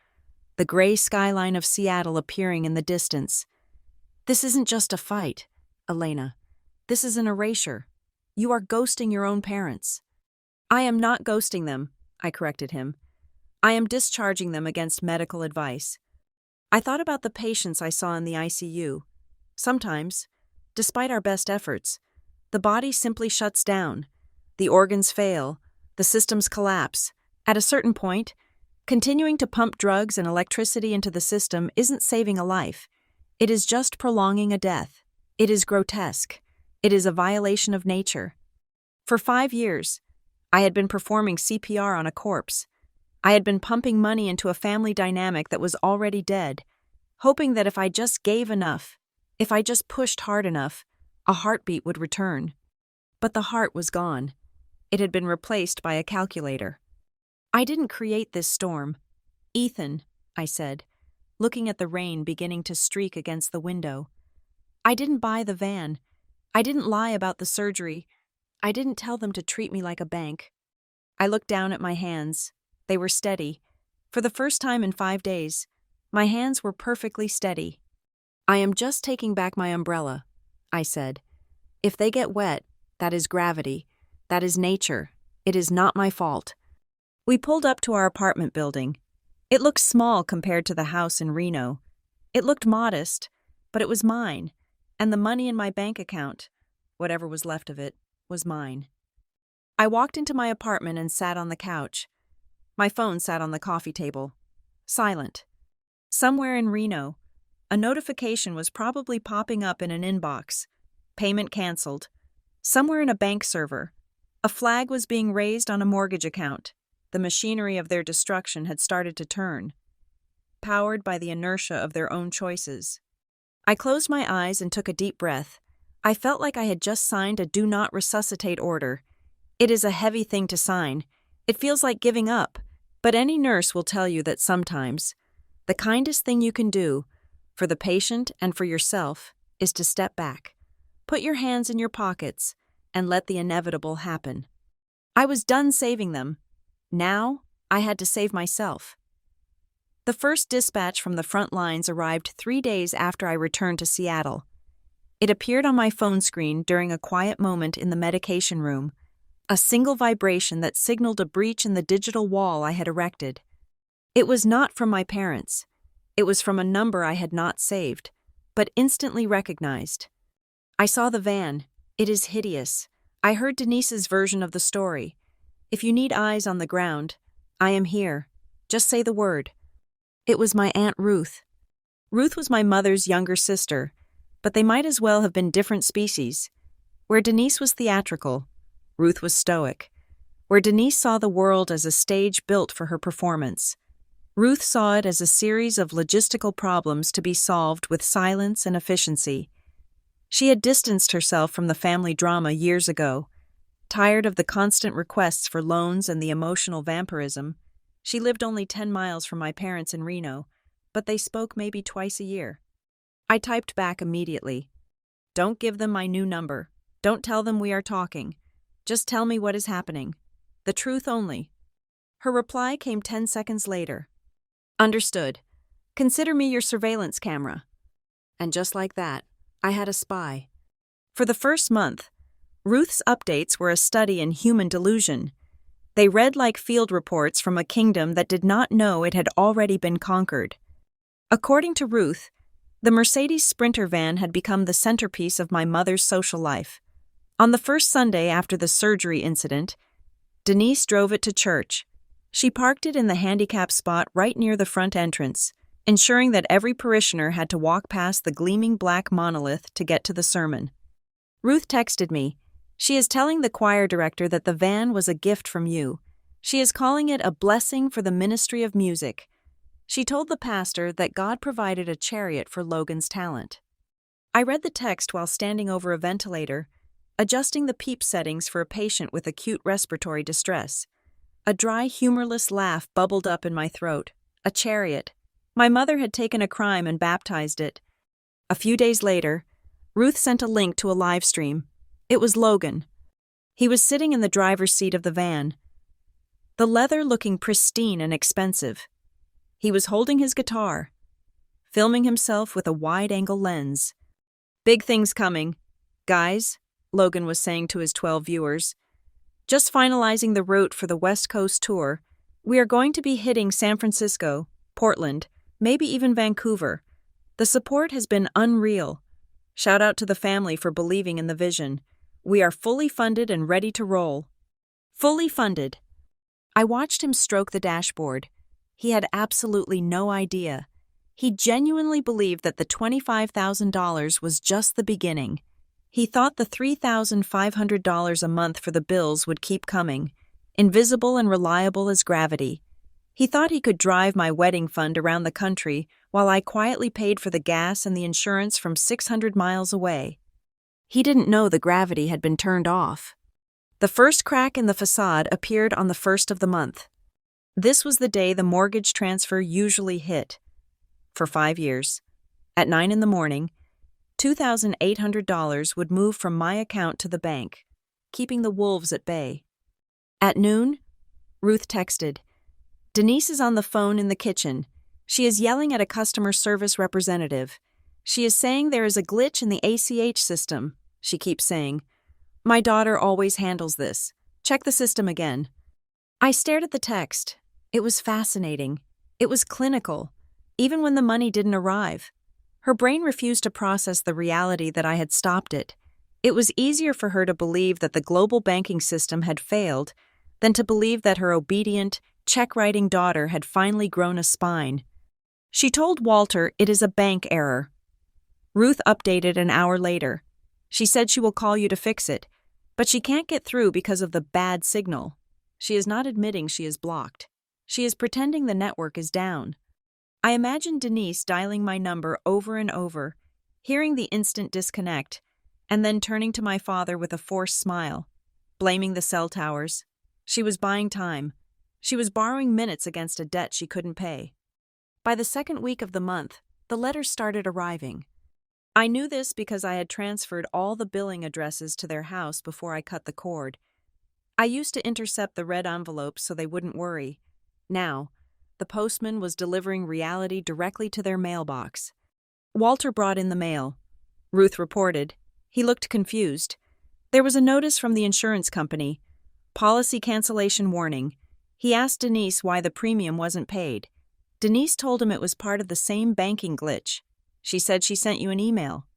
the gray skyline of Seattle appearing in the distance. This isn't just a fight, Elena. This is an erasure. You are ghosting your own parents. I am not ghosting them, I corrected him. I am discharging them against medical advice. I thought about the patients I saw in the ICU. Sometimes, despite our best efforts, the body simply shuts down. The organs fail. The systems collapse. At a certain point, continuing to pump drugs and electricity into the system isn't saving a life. It is just prolonging a death. It is grotesque. It is a violation of nature. For 5 years, I had been performing CPR on a corpse. I had been pumping money into a family dynamic that was already dead, hoping that if I just gave enough, if I just pushed hard enough, a heartbeat would return. But the heart was gone. It had been replaced by a calculator. I didn't create this storm. Ethan, I said, looking at the rain beginning to streak against the window. I didn't buy the van. I didn't lie about the surgery. I didn't tell them to treat me like a bank. I looked down at my hands. They were steady. For the first time in 5 days, my hands were perfectly steady. I am just taking back my umbrella, I said. If they get wet, that is gravity. That is nature. It is not my fault. We pulled up to our apartment building. It looked small compared to the house in Reno. It looked modest, but it was mine, and the money in my bank account, whatever was left of it, was mine. I walked into my apartment and sat on the couch. My phone sat on the coffee table. Silent. Somewhere in Reno, a notification was probably popping up in an inbox. Payment canceled. Somewhere in a bank server, a flag was being raised on a mortgage account. The machinery of their destruction had started to turn, powered by the inertia of their own choices. I closed my eyes and took a deep breath. I felt like I had just signed a do not resuscitate order. It is a heavy thing to sign. It feels like giving up, but any nurse will tell you that sometimes the kindest thing you can do for the patient and for yourself is to step back, put your hands in your pockets, and let the inevitable happen. I was done saving them. Now, I had to save myself. The first dispatch from the front lines arrived 3 days after I returned to Seattle. It appeared on my phone screen during a quiet moment in the medication room, a single vibration that signaled a breach in the digital wall I had erected. It was not from my parents. It was from a number I had not saved, but instantly recognized. I saw the van. It is hideous. I heard Denise's version of the story. If you need eyes on the ground, I am here. Just say the word. It was my Aunt Ruth. Ruth was my mother's younger sister, but they might as well have been different species. Where Denise was theatrical, Ruth was stoic. Where Denise saw the world as a stage built for her performance, Ruth saw it as a series of logistical problems to be solved with silence and efficiency. She had distanced herself from the family drama years ago. Tired of the constant requests for loans and the emotional vampirism, she lived only 10 miles from my parents in Reno, but they spoke maybe twice a year. I typed back immediately. Don't give them my new number. Don't tell them we are talking. Just tell me what is happening. The truth only. Her reply came 10 seconds later. Understood. Consider me your surveillance camera. And just like that, I had a spy. For the first month, Ruth's updates were a study in human delusion. They read like field reports from a kingdom that did not know it had already been conquered. According to Ruth, the Mercedes Sprinter van had become the centerpiece of my mother's social life. On the first Sunday after the surgery incident, Denise drove it to church. She parked it in the handicap spot right near the front entrance, ensuring that every parishioner had to walk past the gleaming black monolith to get to the sermon. Ruth texted me. She is telling the choir director that the van was a gift from you. She is calling it a blessing for the ministry of music. She told the pastor that God provided a chariot for Logan's talent. I read the text while standing over a ventilator, adjusting the PEEP settings for a patient with acute respiratory distress. A dry, humorless laugh bubbled up in my throat. A chariot. My mother had taken a crime and baptized it. A few days later, Ruth sent a link to a live stream. It was Logan. He was sitting in the driver's seat of the van, the leather looking pristine and expensive. He was holding his guitar, filming himself with a wide-angle lens. "Big things coming, guys," Logan was saying to his 12 viewers. "Just finalizing the route for the West Coast tour. We are going to be hitting San Francisco, Portland, maybe even Vancouver. The support has been unreal. Shout out to the family for believing in the vision. We are fully funded and ready to roll." Fully funded. I watched him stroke the dashboard. He had absolutely no idea. He genuinely believed that the $25,000 was just the beginning. He thought the $3,500 a month for the bills would keep coming, invisible and reliable as gravity. He thought he could drive my wedding fund around the country while I quietly paid for the gas and the insurance from 600 miles away. He didn't know the gravity had been turned off. The first crack in the facade appeared on the 1st of the month. This was the day the mortgage transfer usually hit. For 5 years. At 9 in the morning, $2,800 would move from my account to the bank, keeping the wolves at bay. At noon, Ruth texted, "Denise is on the phone in the kitchen. She is yelling at a customer service representative. She is saying there is a glitch in the ACH system," she keeps saying. "My daughter always handles this. Check the system again." I stared at the text. It was fascinating. It was clinical, even when the money didn't arrive. Her brain refused to process the reality that I had stopped it. It was easier for her to believe that the global banking system had failed than to believe that her obedient, check-writing daughter had finally grown a spine. She told Walter it is a bank error. Ruth updated an hour later. She said she will call you to fix it, but she can't get through because of the bad signal. She is not admitting she is blocked. She is pretending the network is down. I imagined Denise dialing my number over and over, hearing the instant disconnect, and then turning to my father with a forced smile, blaming the cell towers. She was buying time. She was borrowing minutes against a debt she couldn't pay. By the second week of the month, the letters started arriving. I knew this because I had transferred all the billing addresses to their house before I cut the cord. I used to intercept the red envelopes so they wouldn't worry. Now, the postman was delivering reality directly to their mailbox. Walter brought in the mail. Ruth reported. He looked confused. There was a notice from the insurance company. Policy cancellation warning. He asked Denise why the premium wasn't paid. Denise told him it was part of the same banking glitch. She said she sent you an email.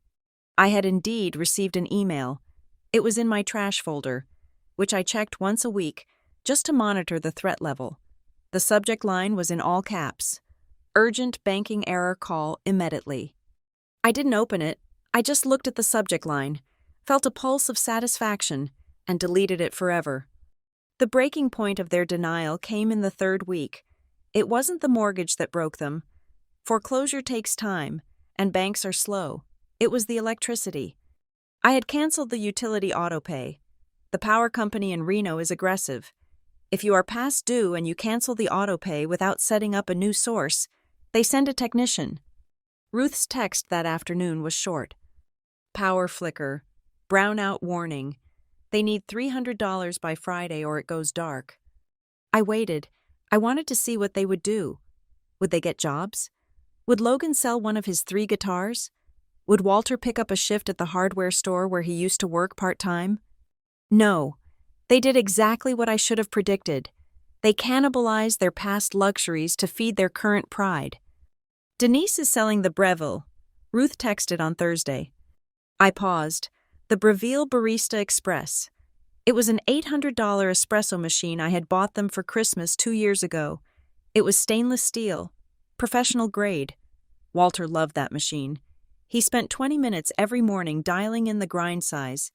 I had indeed received an email. It was in my trash folder, which I checked once a week just to monitor the threat level. The subject line was in all caps. "Urgent banking error, call immediately." I didn't open it. I just looked at the subject line, felt a pulse of satisfaction, and deleted it forever. The breaking point of their denial came in the 3rd week. It wasn't the mortgage that broke them. Foreclosure takes time, and banks are slow. It was the electricity. I had canceled the utility autopay. The power company in Reno is aggressive. If you are past due and you cancel the autopay without setting up a new source, they send a technician. Ruth's text that afternoon was short. "Power flicker. Brownout warning. They need $300 by Friday or it goes dark." I waited. I wanted to see what they would do. Would they get jobs? Would Logan sell one of his 3 guitars? Would Walter pick up a shift at the hardware store where he used to work part-time? No. They did exactly what I should have predicted. They cannibalized their past luxuries to feed their current pride. "Denise is selling the Breville," Ruth texted on Thursday. I paused. The Breville Barista Express. It was an $800 espresso machine I had bought them for Christmas 2 years ago. It was stainless steel, professional grade. Walter loved that machine. He spent 20 minutes every morning dialing in the grind size,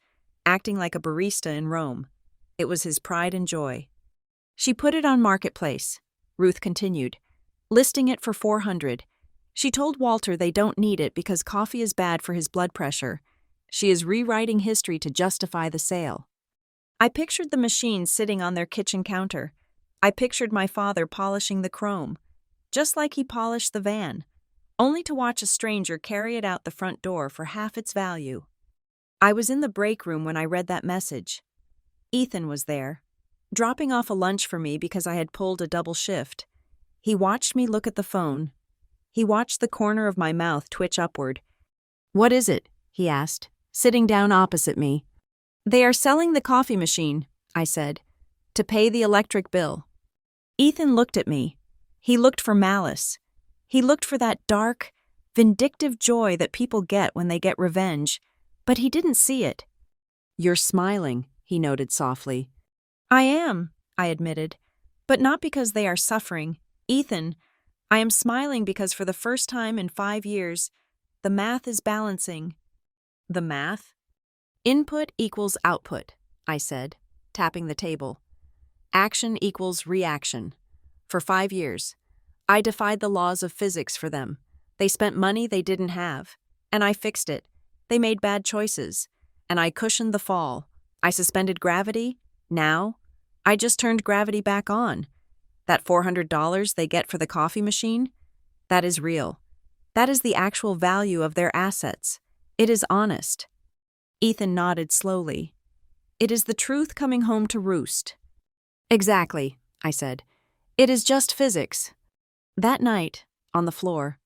acting like a barista in Rome. It was his pride and joy. "She put it on Marketplace," Ruth continued, listing it for $400. She told Walter they don't need it because coffee is bad for his blood pressure. She is rewriting history to justify the sale. I pictured the machine sitting on their kitchen counter. I pictured my father polishing the chrome, just like he polished the van, only to watch a stranger carry it out the front door for half its value. I was in the break room when I read that message. Ethan was there, dropping off a lunch for me because I had pulled a double shift. He watched me look at the phone. He watched the corner of my mouth twitch upward. "What is it?" he asked, sitting down opposite me. "They are selling the coffee machine," I said, "to pay the electric bill." Ethan looked at me. He looked for malice. He looked for that dark, vindictive joy that people get when they get revenge, but he didn't see it. "You're smiling," he noted softly. "I am," I admitted, "but not because they are suffering. Ethan, I am smiling because for the first time in 5 years, the math is balancing." "The math?" "Input equals output," I said, tapping the table. "Action equals reaction. For 5 years, I defied the laws of physics for them. They spent money they didn't have, and I fixed it. They made bad choices, and I cushioned the fall. I suspended gravity. Now, I just turned gravity back on. That $400 they get for the coffee machine, that is real. That is the actual value of their assets. It is honest." Ethan nodded slowly. "It is the truth coming home to roost." "Exactly," I said. "It is just physics." That night, on the floor,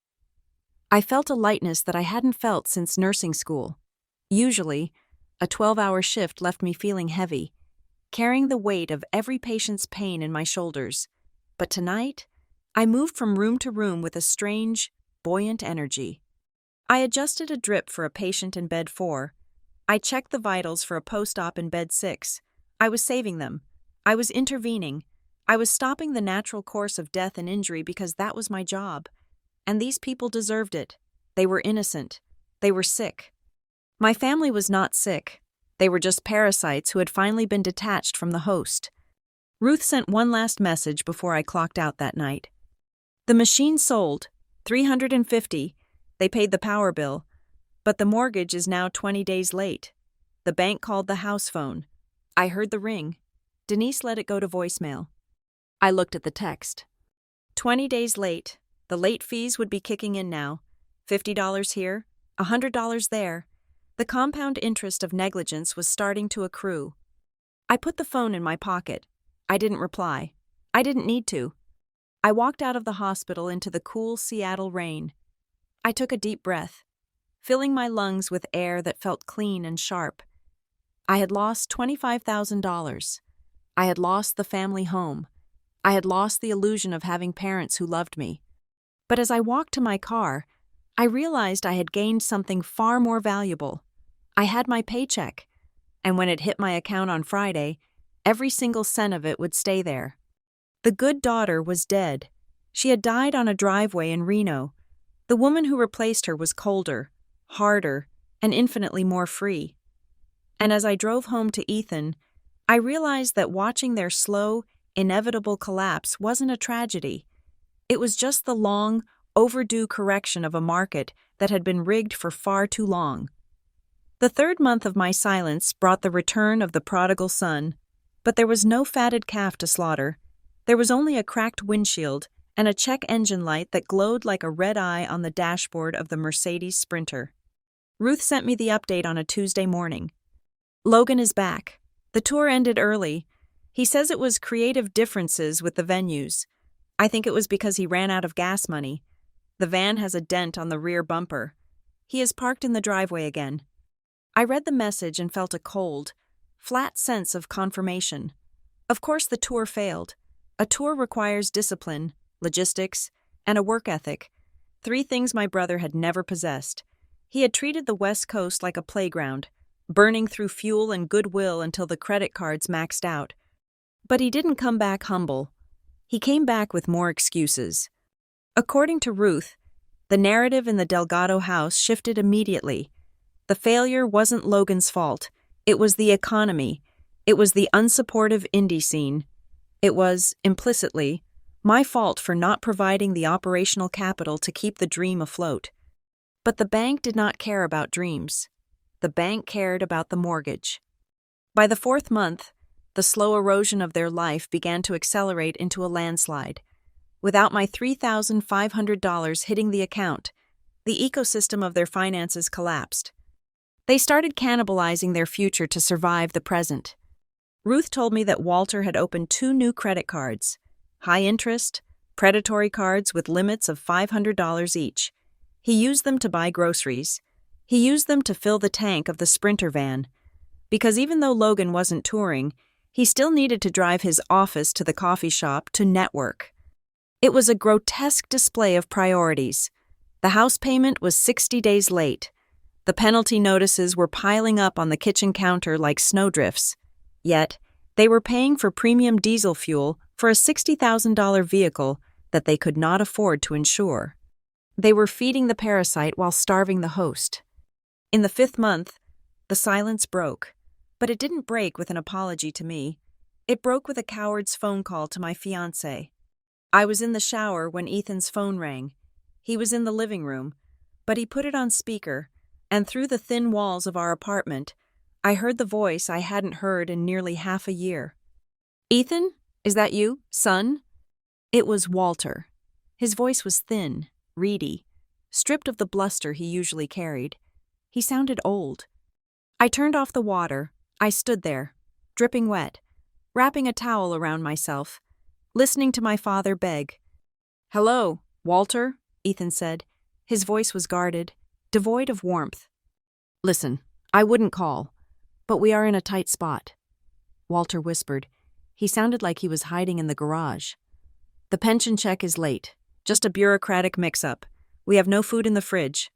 I felt a lightness that I hadn't felt since nursing school. Usually, a 12-hour shift left me feeling heavy, carrying the weight of every patient's pain in my shoulders. But tonight, I moved from room to room with a strange, buoyant energy. I adjusted a drip for a patient in bed 4. I checked the vitals for a post-op in bed 6. I was saving them. I was intervening. I was stopping the natural course of death and injury because that was my job. And these people deserved it. They were innocent. They were sick. My family was not sick. They were just parasites who had finally been detached from the host. Ruth sent one last message before I clocked out that night. "The machine sold. $350. They paid the power bill. But the mortgage is now 20 days late. The bank called the house phone. I heard the ring. Denise let it go to voicemail." I looked at the text. 20 days late. The late fees would be kicking in now. $50 here, $100 there. The compound interest of negligence was starting to accrue. I put the phone in my pocket. I didn't reply. I didn't need to. I walked out of the hospital into the cool Seattle rain. I took a deep breath, filling my lungs with air that felt clean and sharp. I had lost $25,000. I had lost the family home. I had lost the illusion of having parents who loved me. But as I walked to my car, I realized I had gained something far more valuable. I had my paycheck, and when it hit my account on Friday, every single cent of it would stay there. The good daughter was dead. She had died on a driveway in Reno. The woman who replaced her was colder, harder, and infinitely more free. And as I drove home to Ethan, I realized that watching their slow, inevitable collapse wasn't a tragedy. It was just the long, overdue correction of a market that had been rigged for far too long. The 3rd month of my silence brought the return of the prodigal son, but there was no fatted calf to slaughter. There was only a cracked windshield and a check engine light that glowed like a red eye on the dashboard of the Mercedes Sprinter. Ruth sent me the update on a Tuesday morning. "Logan is back. The tour ended early. He says it was creative differences with the venues. I think it was because he ran out of gas money. The van has a dent on the rear bumper. He is parked in the driveway again." I read the message and felt a cold, flat sense of confirmation. Of course the tour failed. A tour requires discipline, logistics, and a work ethic, 3 things my brother had never possessed. He had treated the West Coast like a playground, burning through fuel and goodwill until the credit cards maxed out. But he didn't come back humble. He came back with more excuses. According to Ruth, the narrative in the Delgado house shifted immediately. The failure wasn't Logan's fault. It was the economy. It was the unsupportive indie scene. It was, implicitly, my fault for not providing the operational capital to keep the dream afloat. But the bank did not care about dreams. The bank cared about the mortgage. By the 4th month, the slow erosion of their life began to accelerate into a landslide. Without my $3,500 hitting the account, the ecosystem of their finances collapsed. They started cannibalizing their future to survive the present. Ruth told me that Walter had opened 2 new credit cards, high interest, predatory cards with limits of $500 each. He used them to buy groceries. He used them to fill the tank of the Sprinter van. Because even though Logan wasn't touring, he still needed to drive his office to the coffee shop to network. It was a grotesque display of priorities. The house payment was 60 days late. The penalty notices were piling up on the kitchen counter like snowdrifts. Yet, they were paying for premium diesel fuel for a $60,000 vehicle that they could not afford to insure. They were feeding the parasite while starving the host. In the 5th month, the silence broke. But it didn't break with an apology to me. It broke with a coward's phone call to my fiancé. I was in the shower when Ethan's phone rang. He was in the living room, but he put it on speaker, and through the thin walls of our apartment, I heard the voice I hadn't heard in nearly half a year. "Ethan, is that you, son?" It was Walter. His voice was thin, reedy, stripped of the bluster he usually carried. He sounded old. I turned off the water. I stood there, dripping wet, wrapping a towel around myself, listening to my father beg. "Hello, Walter," Ethan said. His voice was guarded, devoid of warmth. "Listen, I wouldn't call, but we are in a tight spot," Walter whispered. He sounded like he was hiding in the garage. "The pension check is late, just a bureaucratic mix-up. We have no food in the fridge.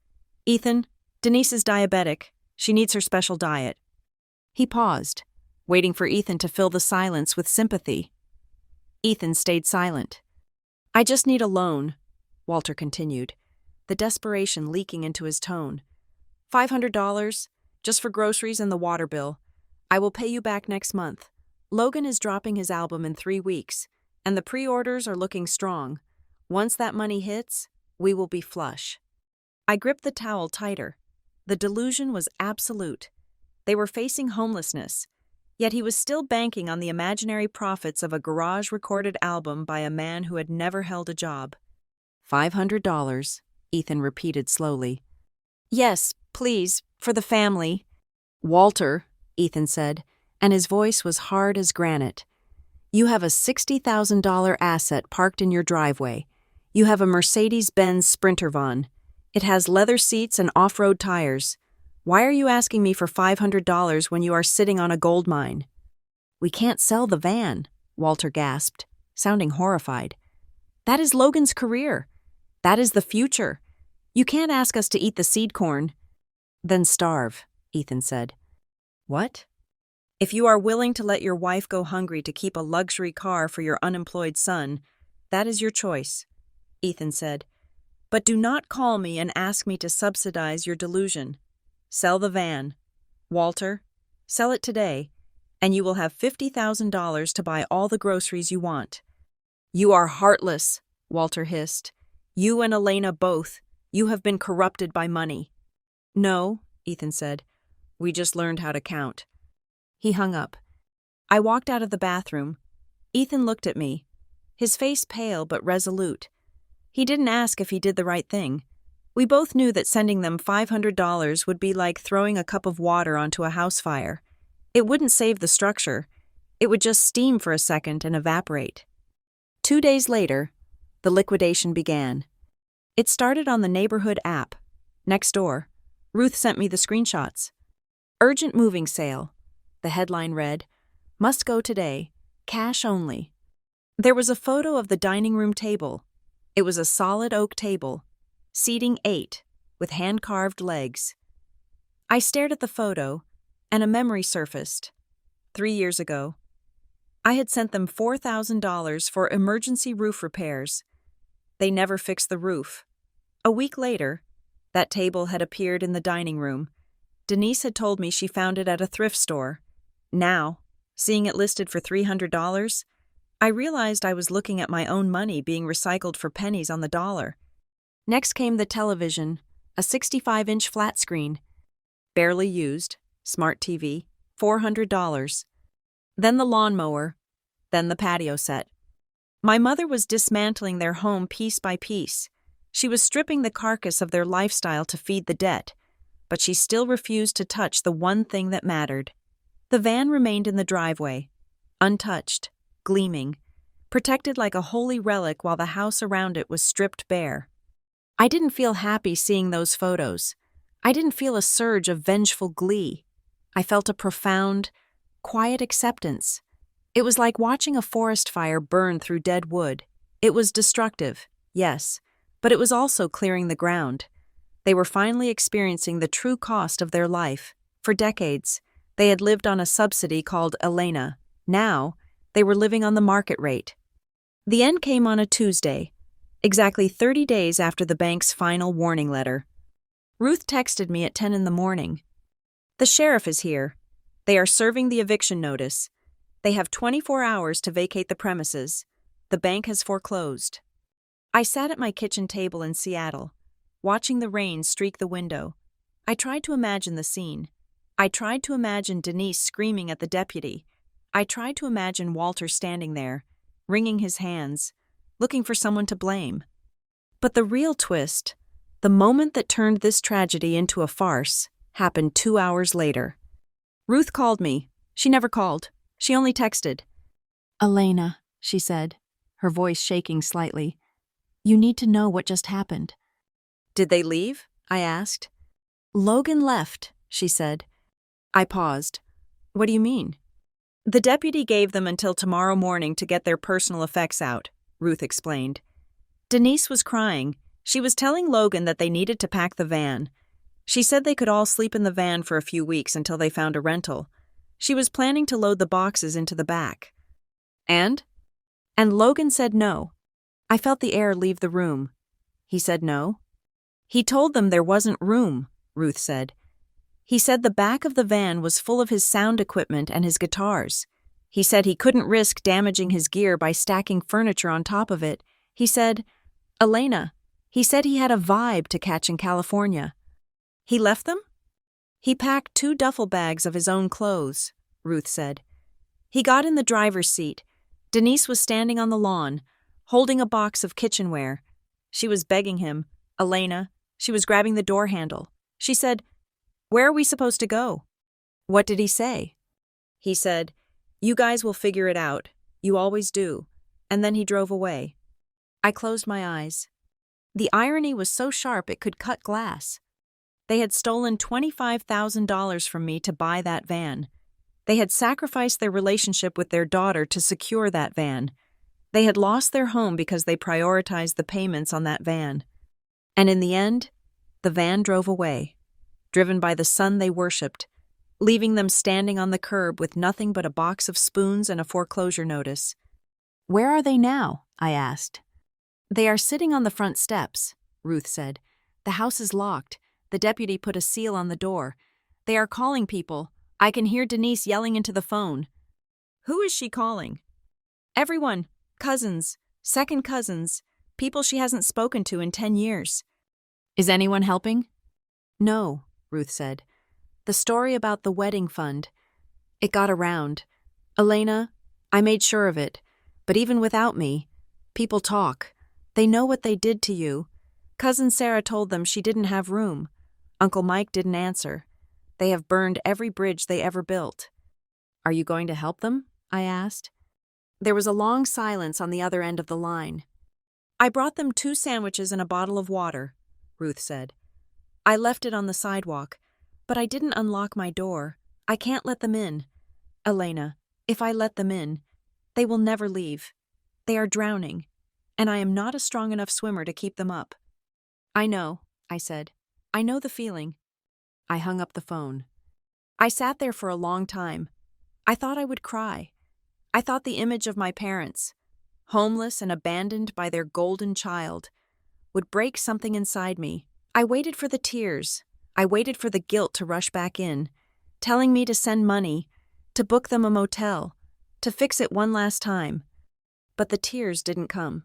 Ethan, Denise is diabetic. She needs her special diet." He paused, waiting for Ethan to fill the silence with sympathy. Ethan stayed silent. "I just need a loan," Walter continued, the desperation leaking into his tone. $500, just for groceries and the water bill. I will pay you back next month. Logan is dropping his album in 3 weeks, and the pre-orders are looking strong. Once that money hits, we will be flush. I gripped the towel tighter. The delusion was absolute. They were facing homelessness, yet he was still banking on the imaginary profits of a garage-recorded album by a man who had never held a job. $500, Ethan repeated slowly. "Yes, please, for the family." "Walter," Ethan said, and his voice was hard as granite. "You have a $60,000 asset parked in your driveway. You have a Mercedes-Benz Sprinter van. It has leather seats and off-road tires. Why are you asking me for $500 when you are sitting on a gold mine?" "We can't sell the van," Walter gasped, sounding horrified. "That is Logan's career. That is the future. You can't ask us to eat the seed corn." "Then starve," Ethan said. "What?" "If you are willing to let your wife go hungry to keep a luxury car for your unemployed son, that is your choice," Ethan said. "But do not call me and ask me to subsidize your delusion. Sell the van. Walter, sell it today, and you will have $50,000 to buy all the groceries you want." "You are heartless," Walter hissed. "You and Elena both. You have been corrupted by money." "No," Ethan said. "We just learned how to count." He hung up. I walked out of the bathroom. Ethan looked at me, his face pale but resolute. He didn't ask if he did the right thing. We both knew that sending them $500 would be like throwing a cup of water onto a house fire. It wouldn't save the structure. It would just steam for a second and evaporate. 2 days later, the liquidation began. It started on the neighborhood app. Next door. Ruth sent me the screenshots. "Urgent moving sale." The headline read, "Must go today. Cash only." There was a photo of the dining room table. It was a solid oak table, seating 8, with hand-carved legs. I stared at the photo, and a memory surfaced. 3 years ago, I had sent them $4,000 for emergency roof repairs. They never fixed the roof. A week later, that table had appeared in the dining room. Denise had told me she found it at a thrift store. Now, seeing it listed for $300, I realized I was looking at my own money being recycled for pennies on the dollar. Next came the television, a 65-inch flat screen. Barely used, smart TV, $400. Then the lawnmower, then the patio set. My mother was dismantling their home piece by piece. She was stripping the carcass of their lifestyle to feed the debt, but she still refused to touch the one thing that mattered. The van remained in the driveway, untouched, gleaming, protected like a holy relic while the house around it was stripped bare. I didn't feel happy seeing those photos. I didn't feel a surge of vengeful glee. I felt a profound, quiet acceptance. It was like watching a forest fire burn through dead wood. It was destructive, yes, but it was also clearing the ground. They were finally experiencing the true cost of their life. For decades, they had lived on a subsidy called Elena. Now, they were living on the market rate. The end came on a Tuesday, exactly 30 days after the bank's final warning letter. Ruth texted me at 10 in the morning. "The sheriff is here. They are serving the eviction notice. They have 24 hours to vacate the premises. The bank has foreclosed." I sat at my kitchen table in Seattle, watching the rain streak the window. I tried to imagine the scene. I tried to imagine Denise screaming at the deputy. I tried to imagine Walter standing there, wringing his hands, looking for someone to blame. But the real twist, the moment that turned this tragedy into a farce, happened 2 hours later. Ruth called me. She never called. She only texted. "Elena," she said, her voice shaking slightly. "You need to know what just happened." "Did they leave?" I asked. "Logan left," she said. I paused. "What do you mean?" "The deputy gave them until tomorrow morning to get their personal effects out," Ruth explained. Denise was crying. She was telling Logan that they needed to pack the van. She said they could all sleep in the van for a few weeks until they found a rental. She was planning to load the boxes into the back. And Logan said no. I felt the air leave the room. He said no? "He told them there wasn't room," Ruth said. "He said the back of the van was full of his sound equipment and his guitars. He said he couldn't risk damaging his gear by stacking furniture on top of it. He said, Elena, he said he had a vibe to catch in California." "He left them?" "He packed 2 duffel bags of his own clothes," Ruth said. "He got in the driver's seat. Denise was standing on the lawn, holding a box of kitchenware. She was begging him, Elena. She was grabbing the door handle. She said, 'Where are we supposed to go?' What did he say?" "He said, 'You guys will figure it out. You always do.' And then he drove away." I closed my eyes. The irony was so sharp it could cut glass. They had stolen $25,000 from me to buy that van. They had sacrificed their relationship with their daughter to secure that van. They had lost their home because they prioritized the payments on that van. And in the end, the van drove away, driven by the son they worshipped, leaving them standing on the curb with nothing but a box of spoons and a foreclosure notice. "Where are they now?" I asked. "They are sitting on the front steps," Ruth said. "The house is locked. The deputy put a seal on the door. They are calling people. I can hear Denise yelling into the phone." "Who is she calling?" "Everyone. Cousins. Second cousins. People she hasn't spoken to in 10 years. "Is anyone helping?" "No," Ruth said. "The story about the wedding fund. It got around. Elena, I made sure of it. But even without me, people talk. They know what they did to you. Cousin Sarah told them she didn't have room. Uncle Mike didn't answer. They have burned every bridge they ever built." "Are you going to help them?" I asked. There was a long silence on the other end of the line. "I brought them 2 sandwiches and a bottle of water," Ruth said. "I left it on the sidewalk, but I didn't unlock my door. I can't let them in. Elena, if I let them in, they will never leave. They are drowning, and I am not a strong enough swimmer to keep them up." "I know," I said. "I know the feeling." I hung up the phone. I sat there for a long time. I thought I would cry. I thought the image of my parents, homeless and abandoned by their golden child, would break something inside me. I waited for the tears. I waited for the guilt to rush back in, telling me to send money, to book them a motel, to fix it one last time. But the tears didn't come.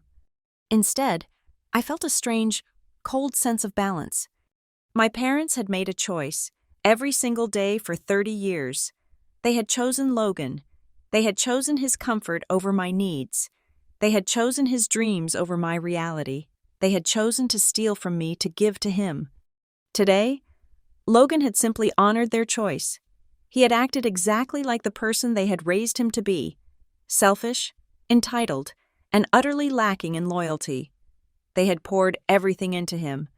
Instead, I felt a strange, cold sense of balance. My parents had made a choice, every single day for 30 years. They had chosen Logan. They had chosen his comfort over my needs. They had chosen his dreams over my reality. They had chosen to steal from me to give to him. Today, Logan had simply honored their choice. He had acted exactly like the person they had raised him to be. selfish, entitled, and utterly lacking in loyalty. They had poured everything into him,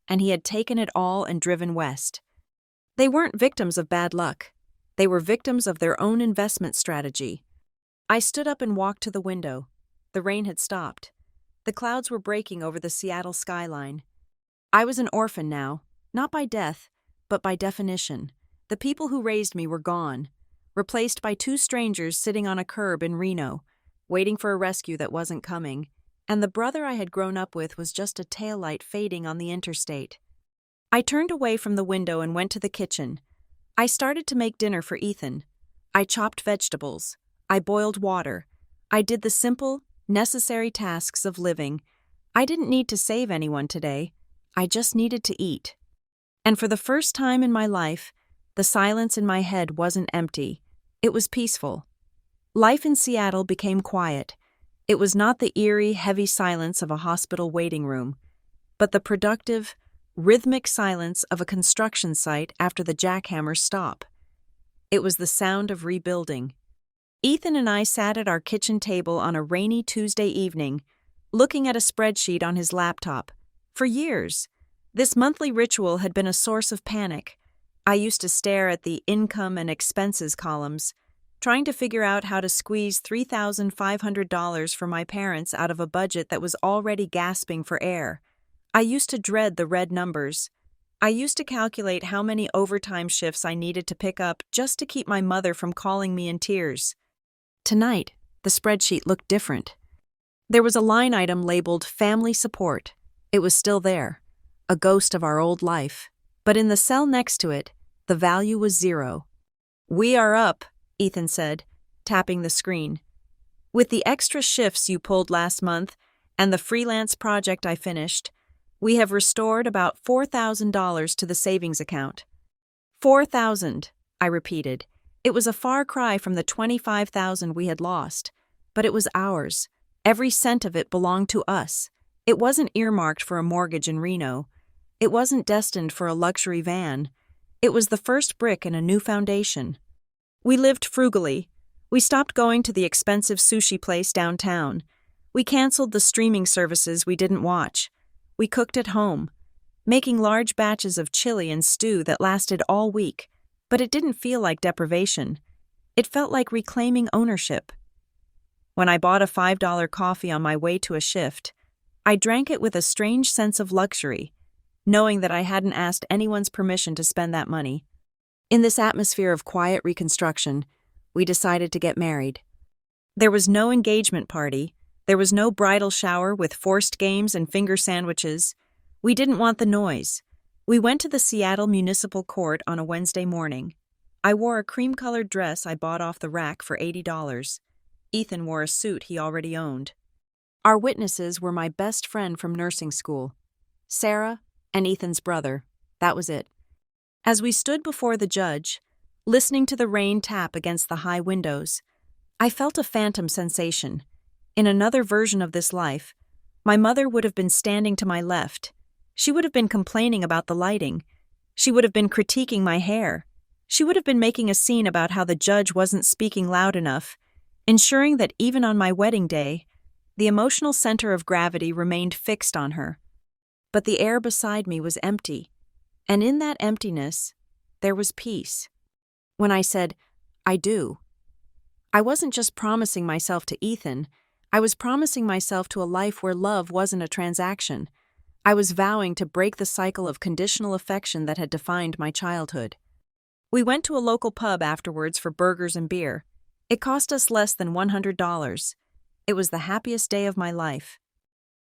and he had taken it all and driven west. They weren't victims of bad luck. They were victims of their own investment strategy. I stood up and walked to the window. The rain had stopped. The clouds were breaking over the Seattle skyline. I was an orphan now, not by death, but by definition. The people who raised me were gone, replaced by two strangers sitting on a curb in Reno, waiting for a rescue that wasn't coming, and the brother I had grown up with was just a taillight fading on the interstate. I turned away from the window and went to the kitchen. I started to make dinner for Ethan. I chopped vegetables. I boiled water. I did the simple, necessary tasks of living. I didn't need to save anyone today. I just needed to eat. And for the first time in my life, the silence in my head wasn't empty. It was peaceful. Life in Seattle became quiet. It was not the eerie, heavy silence of a hospital waiting room, but the productive, rhythmic silence of a construction site after the jackhammers stop. It was the sound of rebuilding. Ethan and I sat at our kitchen table on a rainy Tuesday evening, looking at a spreadsheet on his laptop. For years, this monthly ritual had been a source of panic. I used to stare at the income and expenses columns, trying to figure out how to squeeze $3,500 for my parents out of a budget that was already gasping for air. I used to dread the red numbers. I used to calculate how many overtime shifts I needed to pick up just to keep my mother from calling me in tears. Tonight, the spreadsheet looked different. There was a line item labeled Family Support. It was still there, a ghost of our old life. But in the cell next to it, the value was 0. "We are up," Ethan said, tapping the screen. "With the extra shifts you pulled last month and the freelance project I finished, we have restored about $4,000 to the savings account." "4,000," I repeated. It was a far cry from the 25,000 we had lost, but it was ours. Every cent of it belonged to us. It wasn't earmarked for a mortgage in Reno. It wasn't destined for a luxury van. It was the first brick in a new foundation. We lived frugally. We stopped going to the expensive sushi place downtown. We canceled the streaming services we didn't watch. We cooked at home, making large batches of chili and stew that lasted all week, but it didn't feel like deprivation. It felt like reclaiming ownership. When I bought a $5 coffee on my way to a shift, I drank it with a strange sense of luxury, knowing that I hadn't asked anyone's permission to spend that money. In this atmosphere of quiet reconstruction, we decided to get married. There was no engagement party. There was no bridal shower with forced games and finger sandwiches. We didn't want the noise. We went to the Seattle Municipal Court on a Wednesday morning. I wore a cream-colored dress I bought off the rack for $80. Ethan wore a suit he already owned. Our witnesses were my best friend from nursing school, Sarah, and Ethan's brother. That was it. As we stood before the judge, listening to the rain tap against the high windows, I felt a phantom sensation. In another version of this life, my mother would have been standing to my left. She would have been complaining about the lighting. She would have been critiquing my hair. She would have been making a scene about how the judge wasn't speaking loud enough, ensuring that even on my wedding day, the emotional center of gravity remained fixed on her. But the air beside me was empty, and in that emptiness, there was peace. When I said, "I do," I wasn't just promising myself to Ethan, I was promising myself to a life where love wasn't a transaction. I was vowing to break the cycle of conditional affection that had defined my childhood. We went to a local pub afterwards for burgers and beer. It cost us less than $100. It was the happiest day of my life.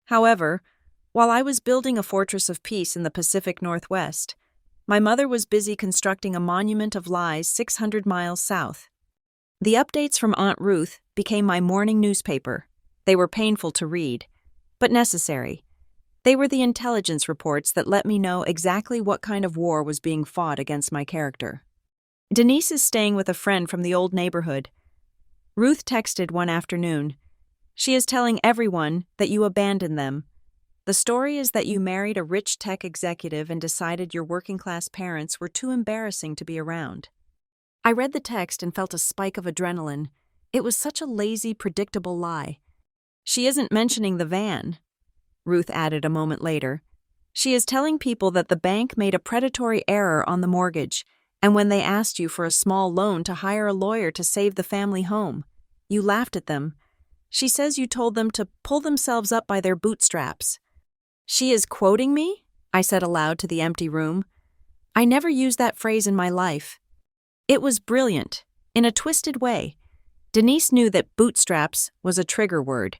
However, while I was building a fortress of peace in the Pacific Northwest, my mother was busy constructing a monument of lies 600 miles south. The updates from Aunt Ruth became my morning newspaper. They were painful to read, but necessary. They were the intelligence reports that let me know exactly what kind of war was being fought against my character. "Denise is staying with a friend from the old neighborhood." Ruth texted one afternoon. "She is telling everyone that you abandoned them. The story is that you married a rich tech executive and decided your working-class parents were too embarrassing to be around." I read the text and felt a spike of adrenaline. It was such a lazy, predictable lie. She isn't mentioning the van, Ruth added a moment later. She is telling people that the bank made a predatory error on the mortgage, and when they asked you for a small loan to hire a lawyer to save the family home, you laughed at them. She says you told them to pull themselves up by their bootstraps. She is quoting me? I said aloud to the empty room. I never used that phrase in my life. It was brilliant, in a twisted way. Denise knew that bootstraps was a trigger word.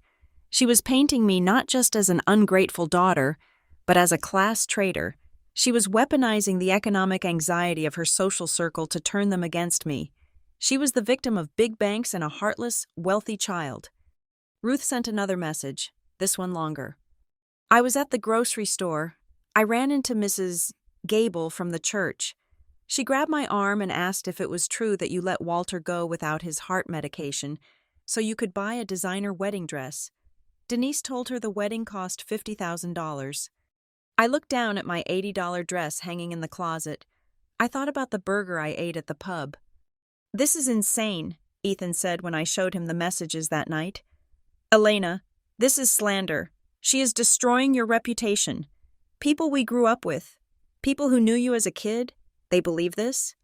She was painting me not just as an ungrateful daughter, but as a class traitor. She was weaponizing the economic anxiety of her social circle to turn them against me. She was the victim of big banks and a heartless, wealthy child. Ruth sent another message, this one longer. I was at the grocery store. I ran into Mrs. Gable from the church. She grabbed my arm and asked if it was true that you let Walter go without his heart medication so you could buy a designer wedding dress. Denise told her the wedding cost $50,000. I looked down at my $80 dress hanging in the closet. I thought about the burger I ate at the pub. This is insane, Ethan said when I showed him the messages that night. Elena, this is slander. She is destroying your reputation. People we grew up with, people who knew you as a kid, they believe this?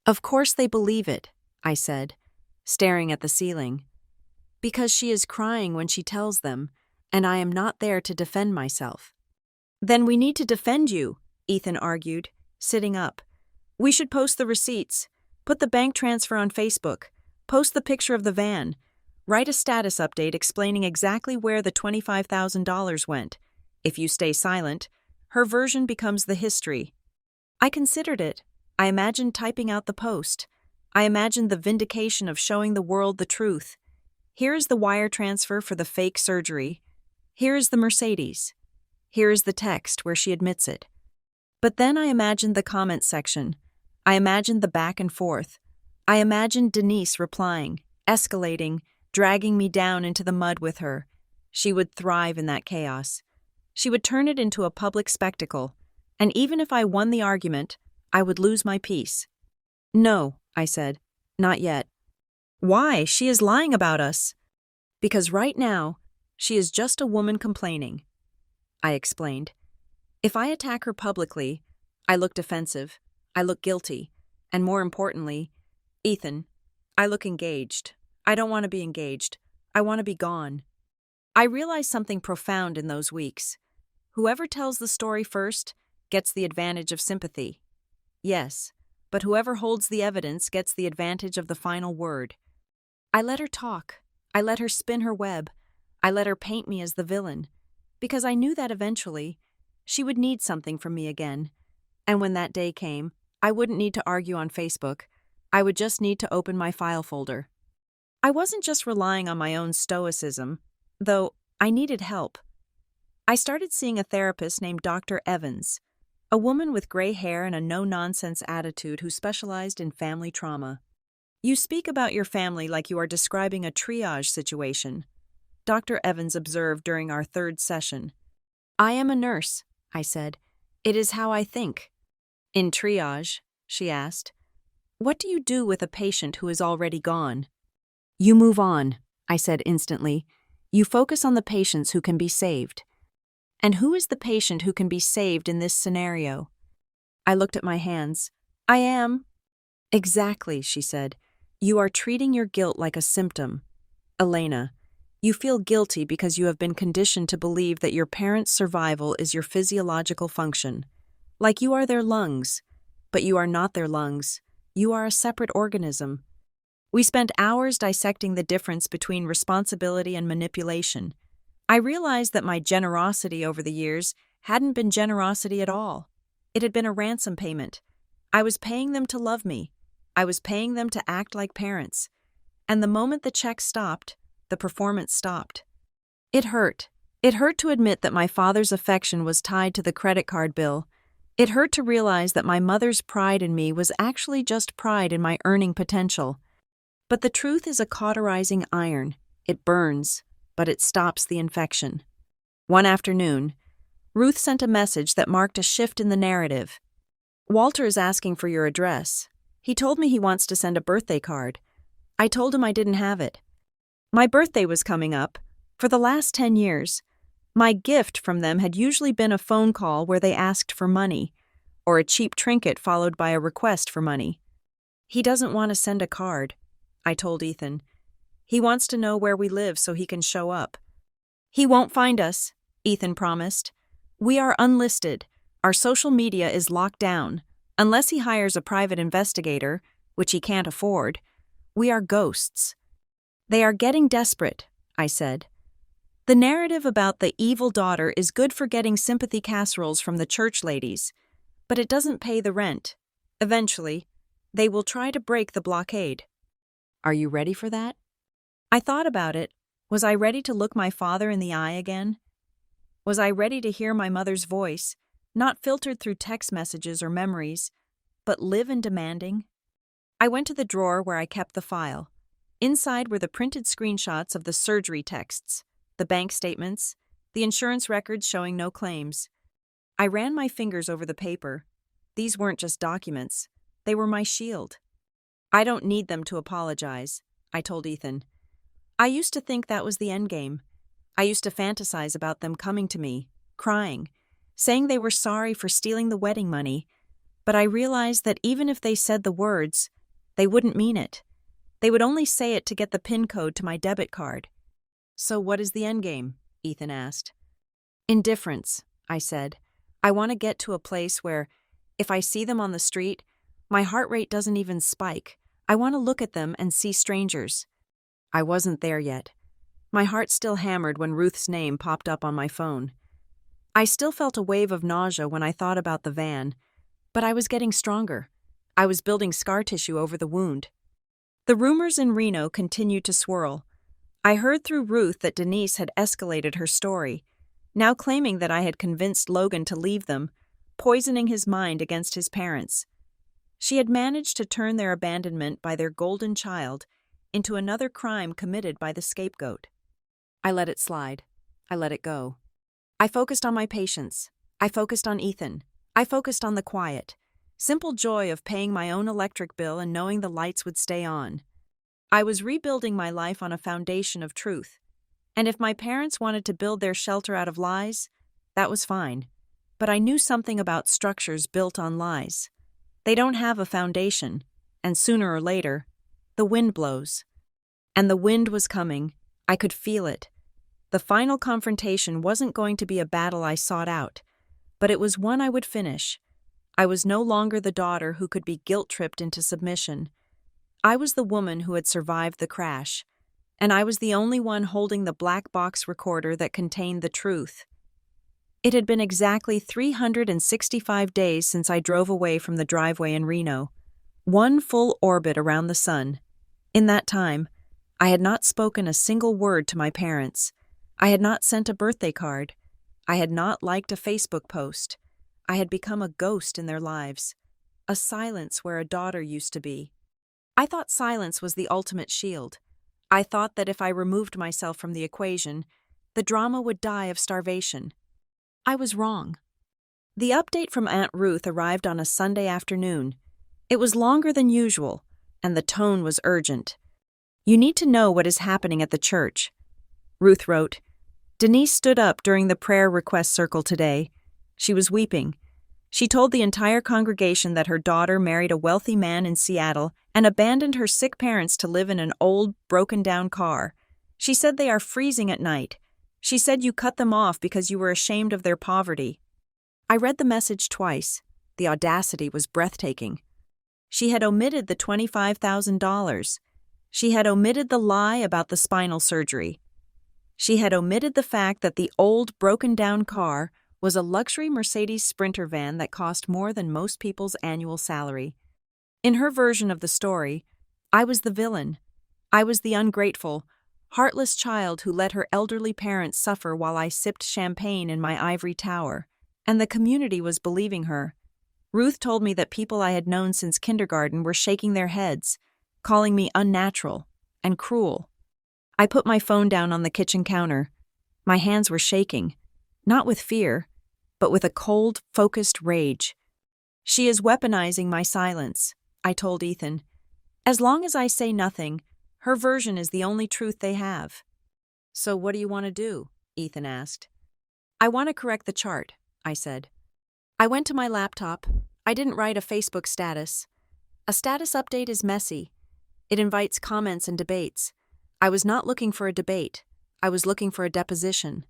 Of course they believe it, I said, staring at the ceiling. Because she is crying when she tells them, and I am not there to defend myself. Then we need to defend you, Ethan argued, sitting up. We should post the receipts, put the bank transfer on Facebook, post the picture of the van, write a status update explaining exactly where the $25,000 went. If you stay silent, her version becomes the history. I considered it. I imagined typing out the post. I imagined the vindication of showing the world the truth. Here is the wire transfer for the fake surgery. Here is the Mercedes. Here is the text where she admits it. But then I imagined the comment section. I imagined the back and forth. I imagined Denise replying, escalating, dragging me down into the mud with her. She would thrive in that chaos. She would turn it into a public spectacle, and even if I won the argument, I would lose my peace. No, I said, not yet. Why? She is lying about us. Because right now, she is just a woman complaining. I explained. If I attack her publicly, I look defensive, I look guilty, and more importantly, Ethan, I look engaged. I don't want to be engaged. I want to be gone. I realized something profound in those weeks. Whoever tells the story first gets the advantage of sympathy. Yes, but whoever holds the evidence gets the advantage of the final word. I let her talk. I let her spin her web. I let her paint me as the villain, because I knew that eventually she would need something from me again. And when that day came, I wouldn't need to argue on Facebook. I would just need to open my file folder. I wasn't just relying on my own stoicism, though I needed help. I started seeing a therapist named Dr. Evans, a woman with gray hair and a no-nonsense attitude who specialized in family trauma. You speak about your family like you are describing a triage situation, Dr. Evans observed during our third session. I am a nurse, I said. It is how I think. In triage, she asked, what do you do with a patient who is already gone? You move on, I said instantly. You focus on the patients who can be saved. And who is the patient who can be saved in this scenario? I looked at my hands. I am. Exactly, she said. You are treating your guilt like a symptom. Elena, you feel guilty because you have been conditioned to believe that your parents' survival is your physiological function. Like you are their lungs. But you are not their lungs. You are a separate organism. We spent hours dissecting the difference between responsibility and manipulation. I realized that my generosity over the years hadn't been generosity at all. It had been a ransom payment. I was paying them to love me. I was paying them to act like parents. And the moment the check stopped, the performance stopped. It hurt. It hurt to admit that my father's affection was tied to the credit card bill. It hurt to realize that my mother's pride in me was actually just pride in my earning potential. But the truth is a cauterizing iron. It burns, but it stops the infection. One afternoon, Ruth sent a message that marked a shift in the narrative. Walter is asking for your address. He told me he wants to send a birthday card. I told him I didn't have it. My birthday was coming up. For the last 10 years, my gift from them had usually been a phone call where they asked for money, or a cheap trinket followed by a request for money. He doesn't want to send a card, I told Ethan. He wants to know where we live so he can show up. He won't find us, Ethan promised. We are unlisted. Our social media is locked down. Unless he hires a private investigator, which he can't afford, we are ghosts. They are getting desperate, I said. The narrative about the evil daughter is good for getting sympathy casseroles from the church ladies, but it doesn't pay the rent. Eventually, they will try to break the blockade. Are you ready for that? I thought about it. Was I ready to look my father in the eye again? Was I ready to hear my mother's voice, not filtered through text messages or memories, but live and demanding? I went to the drawer where I kept the file. Inside were the printed screenshots of the surgery texts, the bank statements, the insurance records showing no claims. I ran my fingers over the paper. These weren't just documents. They were my shield. I don't need them to apologize, I told Ethan. I used to think that was the endgame. I used to fantasize about them coming to me, crying, saying they were sorry for stealing the wedding money, but I realized that even if they said the words, they wouldn't mean it. They would only say it to get the PIN code to my debit card. So what is the endgame? Ethan asked. Indifference, I said. I want to get to a place where, if I see them on the street, my heart rate doesn't even spike. I want to look at them and see strangers. I wasn't there yet. My heart still hammered when Ruth's name popped up on my phone. I still felt a wave of nausea when I thought about the van, but I was getting stronger. I was building scar tissue over the wound. The rumors in Reno continued to swirl. I heard through Ruth that Denise had escalated her story, now claiming that I had convinced Logan to leave them, poisoning his mind against his parents. She had managed to turn their abandonment by their golden child into another crime committed by the scapegoat. I let it slide. I let it go. I focused on my patients. I focused on Ethan. I focused on the quiet, simple joy of paying my own electric bill and knowing the lights would stay on. I was rebuilding my life on a foundation of truth. And if my parents wanted to build their shelter out of lies, that was fine. But I knew something about structures built on lies. They don't have a foundation, and sooner or later, the wind blows. And the wind was coming. I could feel it. The final confrontation wasn't going to be a battle I sought out, but it was one I would finish. I was no longer the daughter who could be guilt-tripped into submission. I was the woman who had survived the crash, and I was the only one holding the black box recorder that contained the truth. It had been exactly 365 days since I drove away from the driveway in Reno, one full orbit around the sun. In that time, I had not spoken a single word to my parents. I had not sent a birthday card. I had not liked a Facebook post. I had become a ghost in their lives, a silence where a daughter used to be. I thought silence was the ultimate shield. I thought that if I removed myself from the equation, the drama would die of starvation. I was wrong. The update from Aunt Ruth arrived on a Sunday afternoon. It was longer than usual, and the tone was urgent. You need to know what is happening at the church. Ruth wrote, Denise stood up during the prayer request circle today. She was weeping. She told the entire congregation that her daughter married a wealthy man in Seattle and abandoned her sick parents to live in an old, broken-down car. She said they are freezing at night. She said you cut them off because you were ashamed of their poverty. I read the message twice. The audacity was breathtaking. She had omitted the $25,000. She had omitted the lie about the spinal surgery. She had omitted the fact that the old, broken-down car was a luxury Mercedes Sprinter van that cost more than most people's annual salary. In her version of the story, I was the villain. I was the ungrateful, heartless child who let her elderly parents suffer while I sipped champagne in my ivory tower, and the community was believing her. Ruth told me that people I had known since kindergarten were shaking their heads, calling me unnatural and cruel. I put my phone down on the kitchen counter. My hands were shaking, not with fear, but with a cold, focused rage. She is weaponizing my silence, I told Ethan. As long as I say nothing, Her version is the only truth they have. So what do you want to do? Ethan asked. I want to correct the chart, I said. I went to my laptop. I didn't write a Facebook status. A status update is messy. It invites comments and debates. I was not looking for a debate. I was looking for a deposition.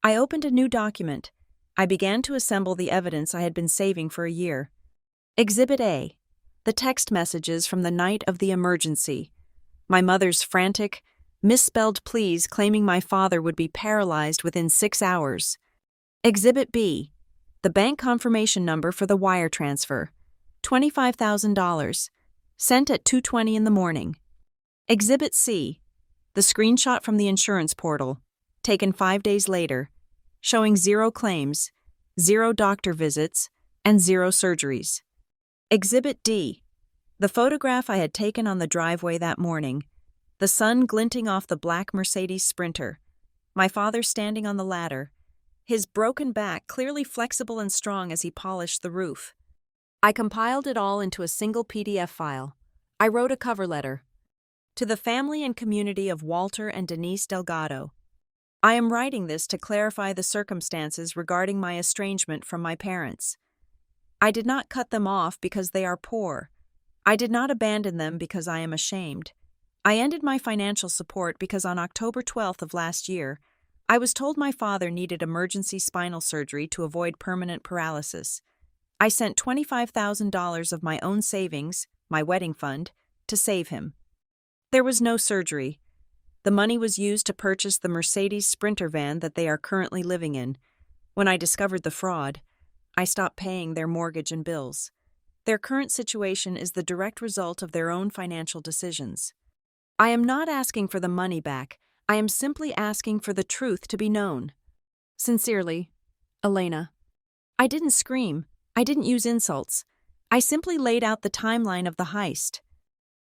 I opened a new document. I began to assemble the evidence I had been saving for a year. Exhibit A, the text messages from the night of the emergency. My mother's frantic, misspelled pleas claiming my father would be paralyzed within 6 hours. Exhibit B, the bank confirmation number for the wire transfer, $25,000, sent at 2:20 in the morning. Exhibit C, the screenshot from the insurance portal, taken 5 days later, showing 0 claims, 0 doctor visits, and 0 surgeries. Exhibit D, the photograph I had taken on the driveway that morning, the sun glinting off the black Mercedes Sprinter, my father standing on the ladder, his broken back clearly flexible and strong as he polished the roof. I compiled it all into a single PDF file. I wrote a cover letter. To the family and community of Walter and Denise Delgado, I am writing this to clarify the circumstances regarding my estrangement from my parents. I did not cut them off because they are poor. I did not abandon them because I am ashamed. I ended my financial support because on October 12th of last year, I was told my father needed emergency spinal surgery to avoid permanent paralysis. I sent $25,000 of my own savings, my wedding fund, to save him. There was no surgery. The money was used to purchase the Mercedes Sprinter van that they are currently living in. When I discovered the fraud, I stopped paying their mortgage and bills. Their current situation is the direct result of their own financial decisions. I am not asking for the money back. I am simply asking for the truth to be known. Sincerely, Elena. I didn't scream. I didn't use insults. I simply laid out the timeline of the heist.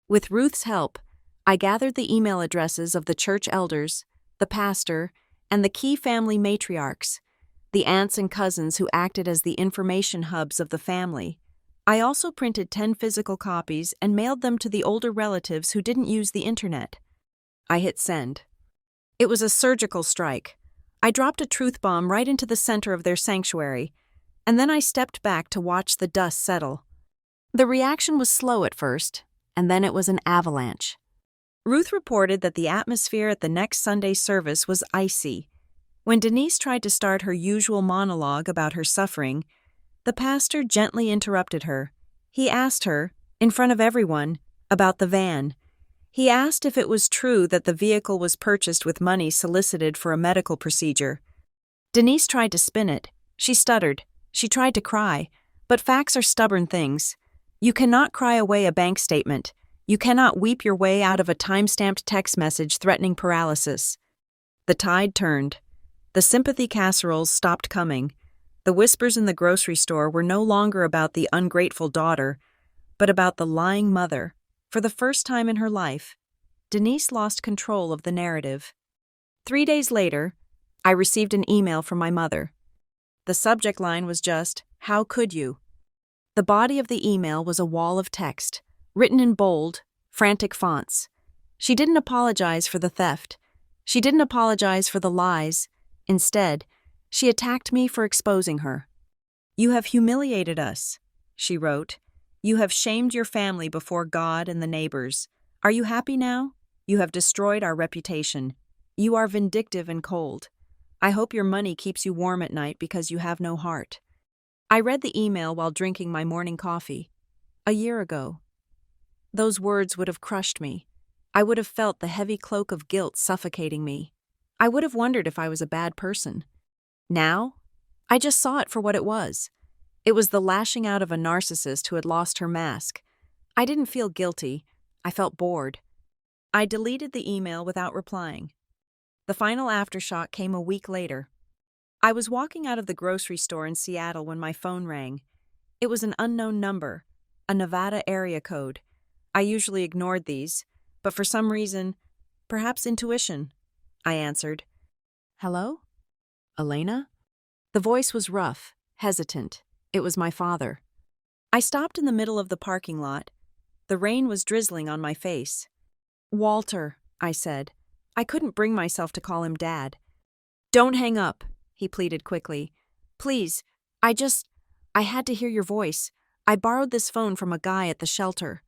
With Ruth's help, I gathered the email addresses of the church elders, the pastor, and the key family matriarchs, the aunts and cousins who acted as the information hubs of the family. I also printed 10 physical copies and mailed them to the older relatives who didn't use the internet. I hit send. It was a surgical strike. I dropped a truth bomb right into the center of their sanctuary, and then I stepped back to watch the dust settle. The reaction was slow at first, and then it was an avalanche. Ruth reported that the atmosphere at the next Sunday service was icy. When Denise tried to start her usual monologue about her suffering, the pastor gently interrupted her. He asked her, in front of everyone, about the van. He asked if it was true that the vehicle was purchased with money solicited for a medical procedure. Denise tried to spin it. She stuttered. She tried to cry. But facts are stubborn things. You cannot cry away a bank statement. You cannot weep your way out of a time-stamped text message threatening paralysis. The tide turned. The sympathy casseroles stopped coming. The whispers in the grocery store were no longer about the ungrateful daughter, but about the lying mother. For the first time in her life, Denise lost control of the narrative. 3 days later, I received an email from my mother. The subject line was just, "How could you?" The body of the email was a wall of text, written in bold, frantic fonts. She didn't apologize for the theft. She didn't apologize for the lies. Instead, she attacked me for exposing her. "You have humiliated us," she wrote. "You have shamed your family before God and the neighbors. Are you happy now? You have destroyed our reputation. You are vindictive and cold. I hope your money keeps you warm at night because you have no heart." I read the email while drinking my morning coffee. A year ago. Those words would have crushed me. I would have felt the heavy cloak of guilt suffocating me. I would have wondered if I was a bad person. Now, I just saw it for what it was. It was the lashing out of a narcissist who had lost her mask. I didn't feel guilty. I felt bored. I deleted the email without replying. The final aftershock came a week later. I was walking out of the grocery store in Seattle when my phone rang. It was an unknown number, a Nevada area code. I usually ignored these, but for some reason, perhaps intuition, I answered. "Hello? Elena?" The voice was rough, hesitant. It was my father. I stopped in the middle of the parking lot. The rain was drizzling on my face. Walter, I said. I couldn't bring myself to call him Dad. Don't hang up, he pleaded quickly. Please, I had to hear your voice. I borrowed this phone from a guy at the shelter.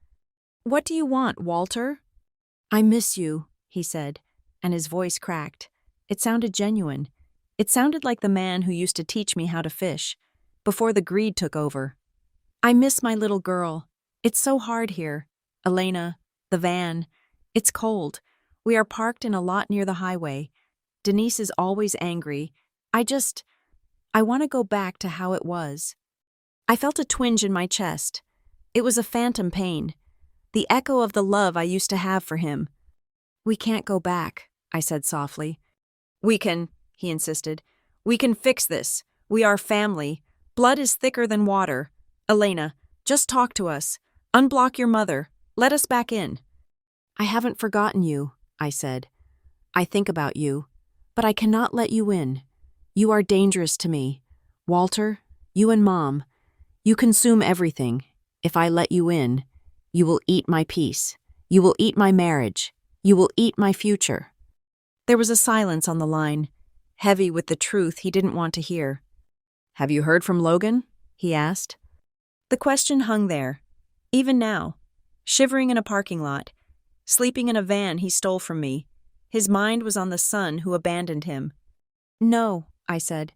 What do you want, Walter? I miss you, he said, and his voice cracked. It sounded genuine. It sounded like the man who used to teach me how to fish, before the greed took over. I miss my little girl. It's so hard here. Elena, the van. It's cold. We are parked in a lot near the highway. Denise is always angry. I want to go back to how it was. I felt a twinge in my chest. It was a phantom pain, the echo of the love I used to have for him. We can't go back, I said softly. We can, he insisted. We can fix this. We are family. Blood is thicker than water. Elena, just talk to us. Unblock your mother. Let us back in. I haven't forgotten you, I said. I think about you, but I cannot let you in. You are dangerous to me. Walter, you and Mom, you consume everything. If I let you in, you will eat my peace. You will eat my marriage. You will eat my future. There was a silence on the line, heavy with the truth he didn't want to hear. Have you heard from Logan? He asked. The question hung there, even now, shivering in a parking lot, sleeping in a van he stole from me. His mind was on the son who abandoned him. No, I said.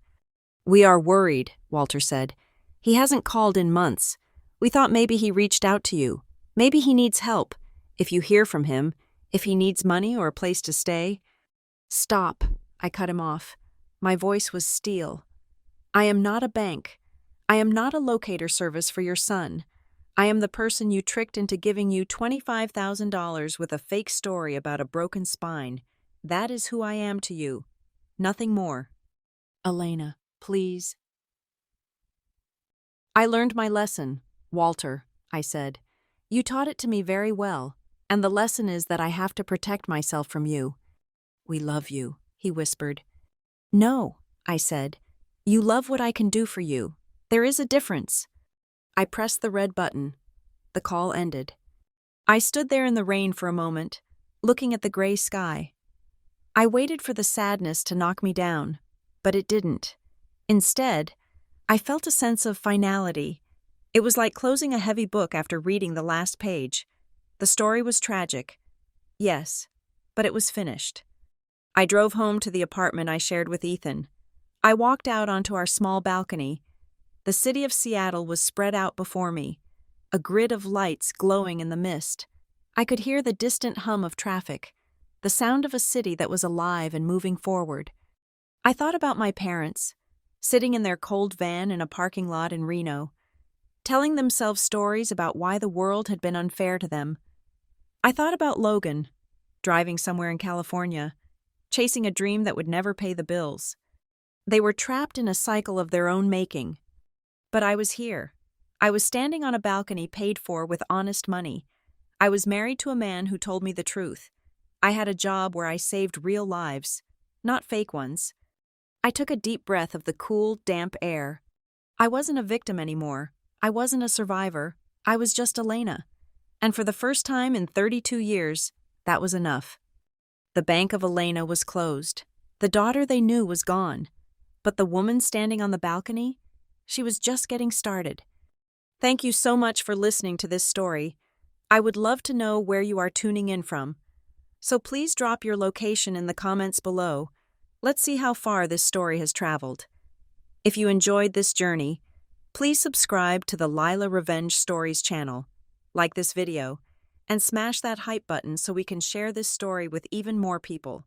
We are worried, Walter said. He hasn't called in months. We thought maybe he reached out to you. Maybe he needs help. If you hear from him, if he needs money or a place to stay. Stop, I cut him off. My voice was steel. I am not a bank. I am not a locator service for your son. I am the person you tricked into giving you $25,000 with a fake story about a broken spine. That is who I am to you. Nothing more. Elena, please. I learned my lesson, Walter, I said. You taught it to me very well, and the lesson is that I have to protect myself from you. We love you, he whispered. No, I said. You love what I can do for you. There is a difference. I pressed the red button. The call ended. I stood there in the rain for a moment, looking at the gray sky. I waited for the sadness to knock me down, but it didn't. Instead, I felt a sense of finality. It was like closing a heavy book after reading the last page. The story was tragic. Yes, but it was finished. I drove home to the apartment I shared with Ethan. I walked out onto our small balcony. The city of Seattle was spread out before me, a grid of lights glowing in the mist. I could hear the distant hum of traffic, the sound of a city that was alive and moving forward. I thought about my parents, sitting in their cold van in a parking lot in Reno, telling themselves stories about why the world had been unfair to them. I thought about Logan, driving somewhere in California, chasing a dream that would never pay the bills. They were trapped in a cycle of their own making. But I was here. I was standing on a balcony paid for with honest money. I was married to a man who told me the truth. I had a job where I saved real lives, not fake ones. I took a deep breath of the cool, damp air. I wasn't a victim anymore. I wasn't a survivor. I was just Elena. And for the first time in 32 years, that was enough. The bank of Elena was closed. The daughter they knew was gone. But the woman standing on the balcony, she was just getting started. Thank you so much for listening to this story. I would love to know where you are tuning in from. So please drop your location in the comments below. Let's see how far this story has traveled. If you enjoyed this journey, please subscribe to the Lila Revenge Stories channel, like this video, and smash that hype button so we can share this story with even more people.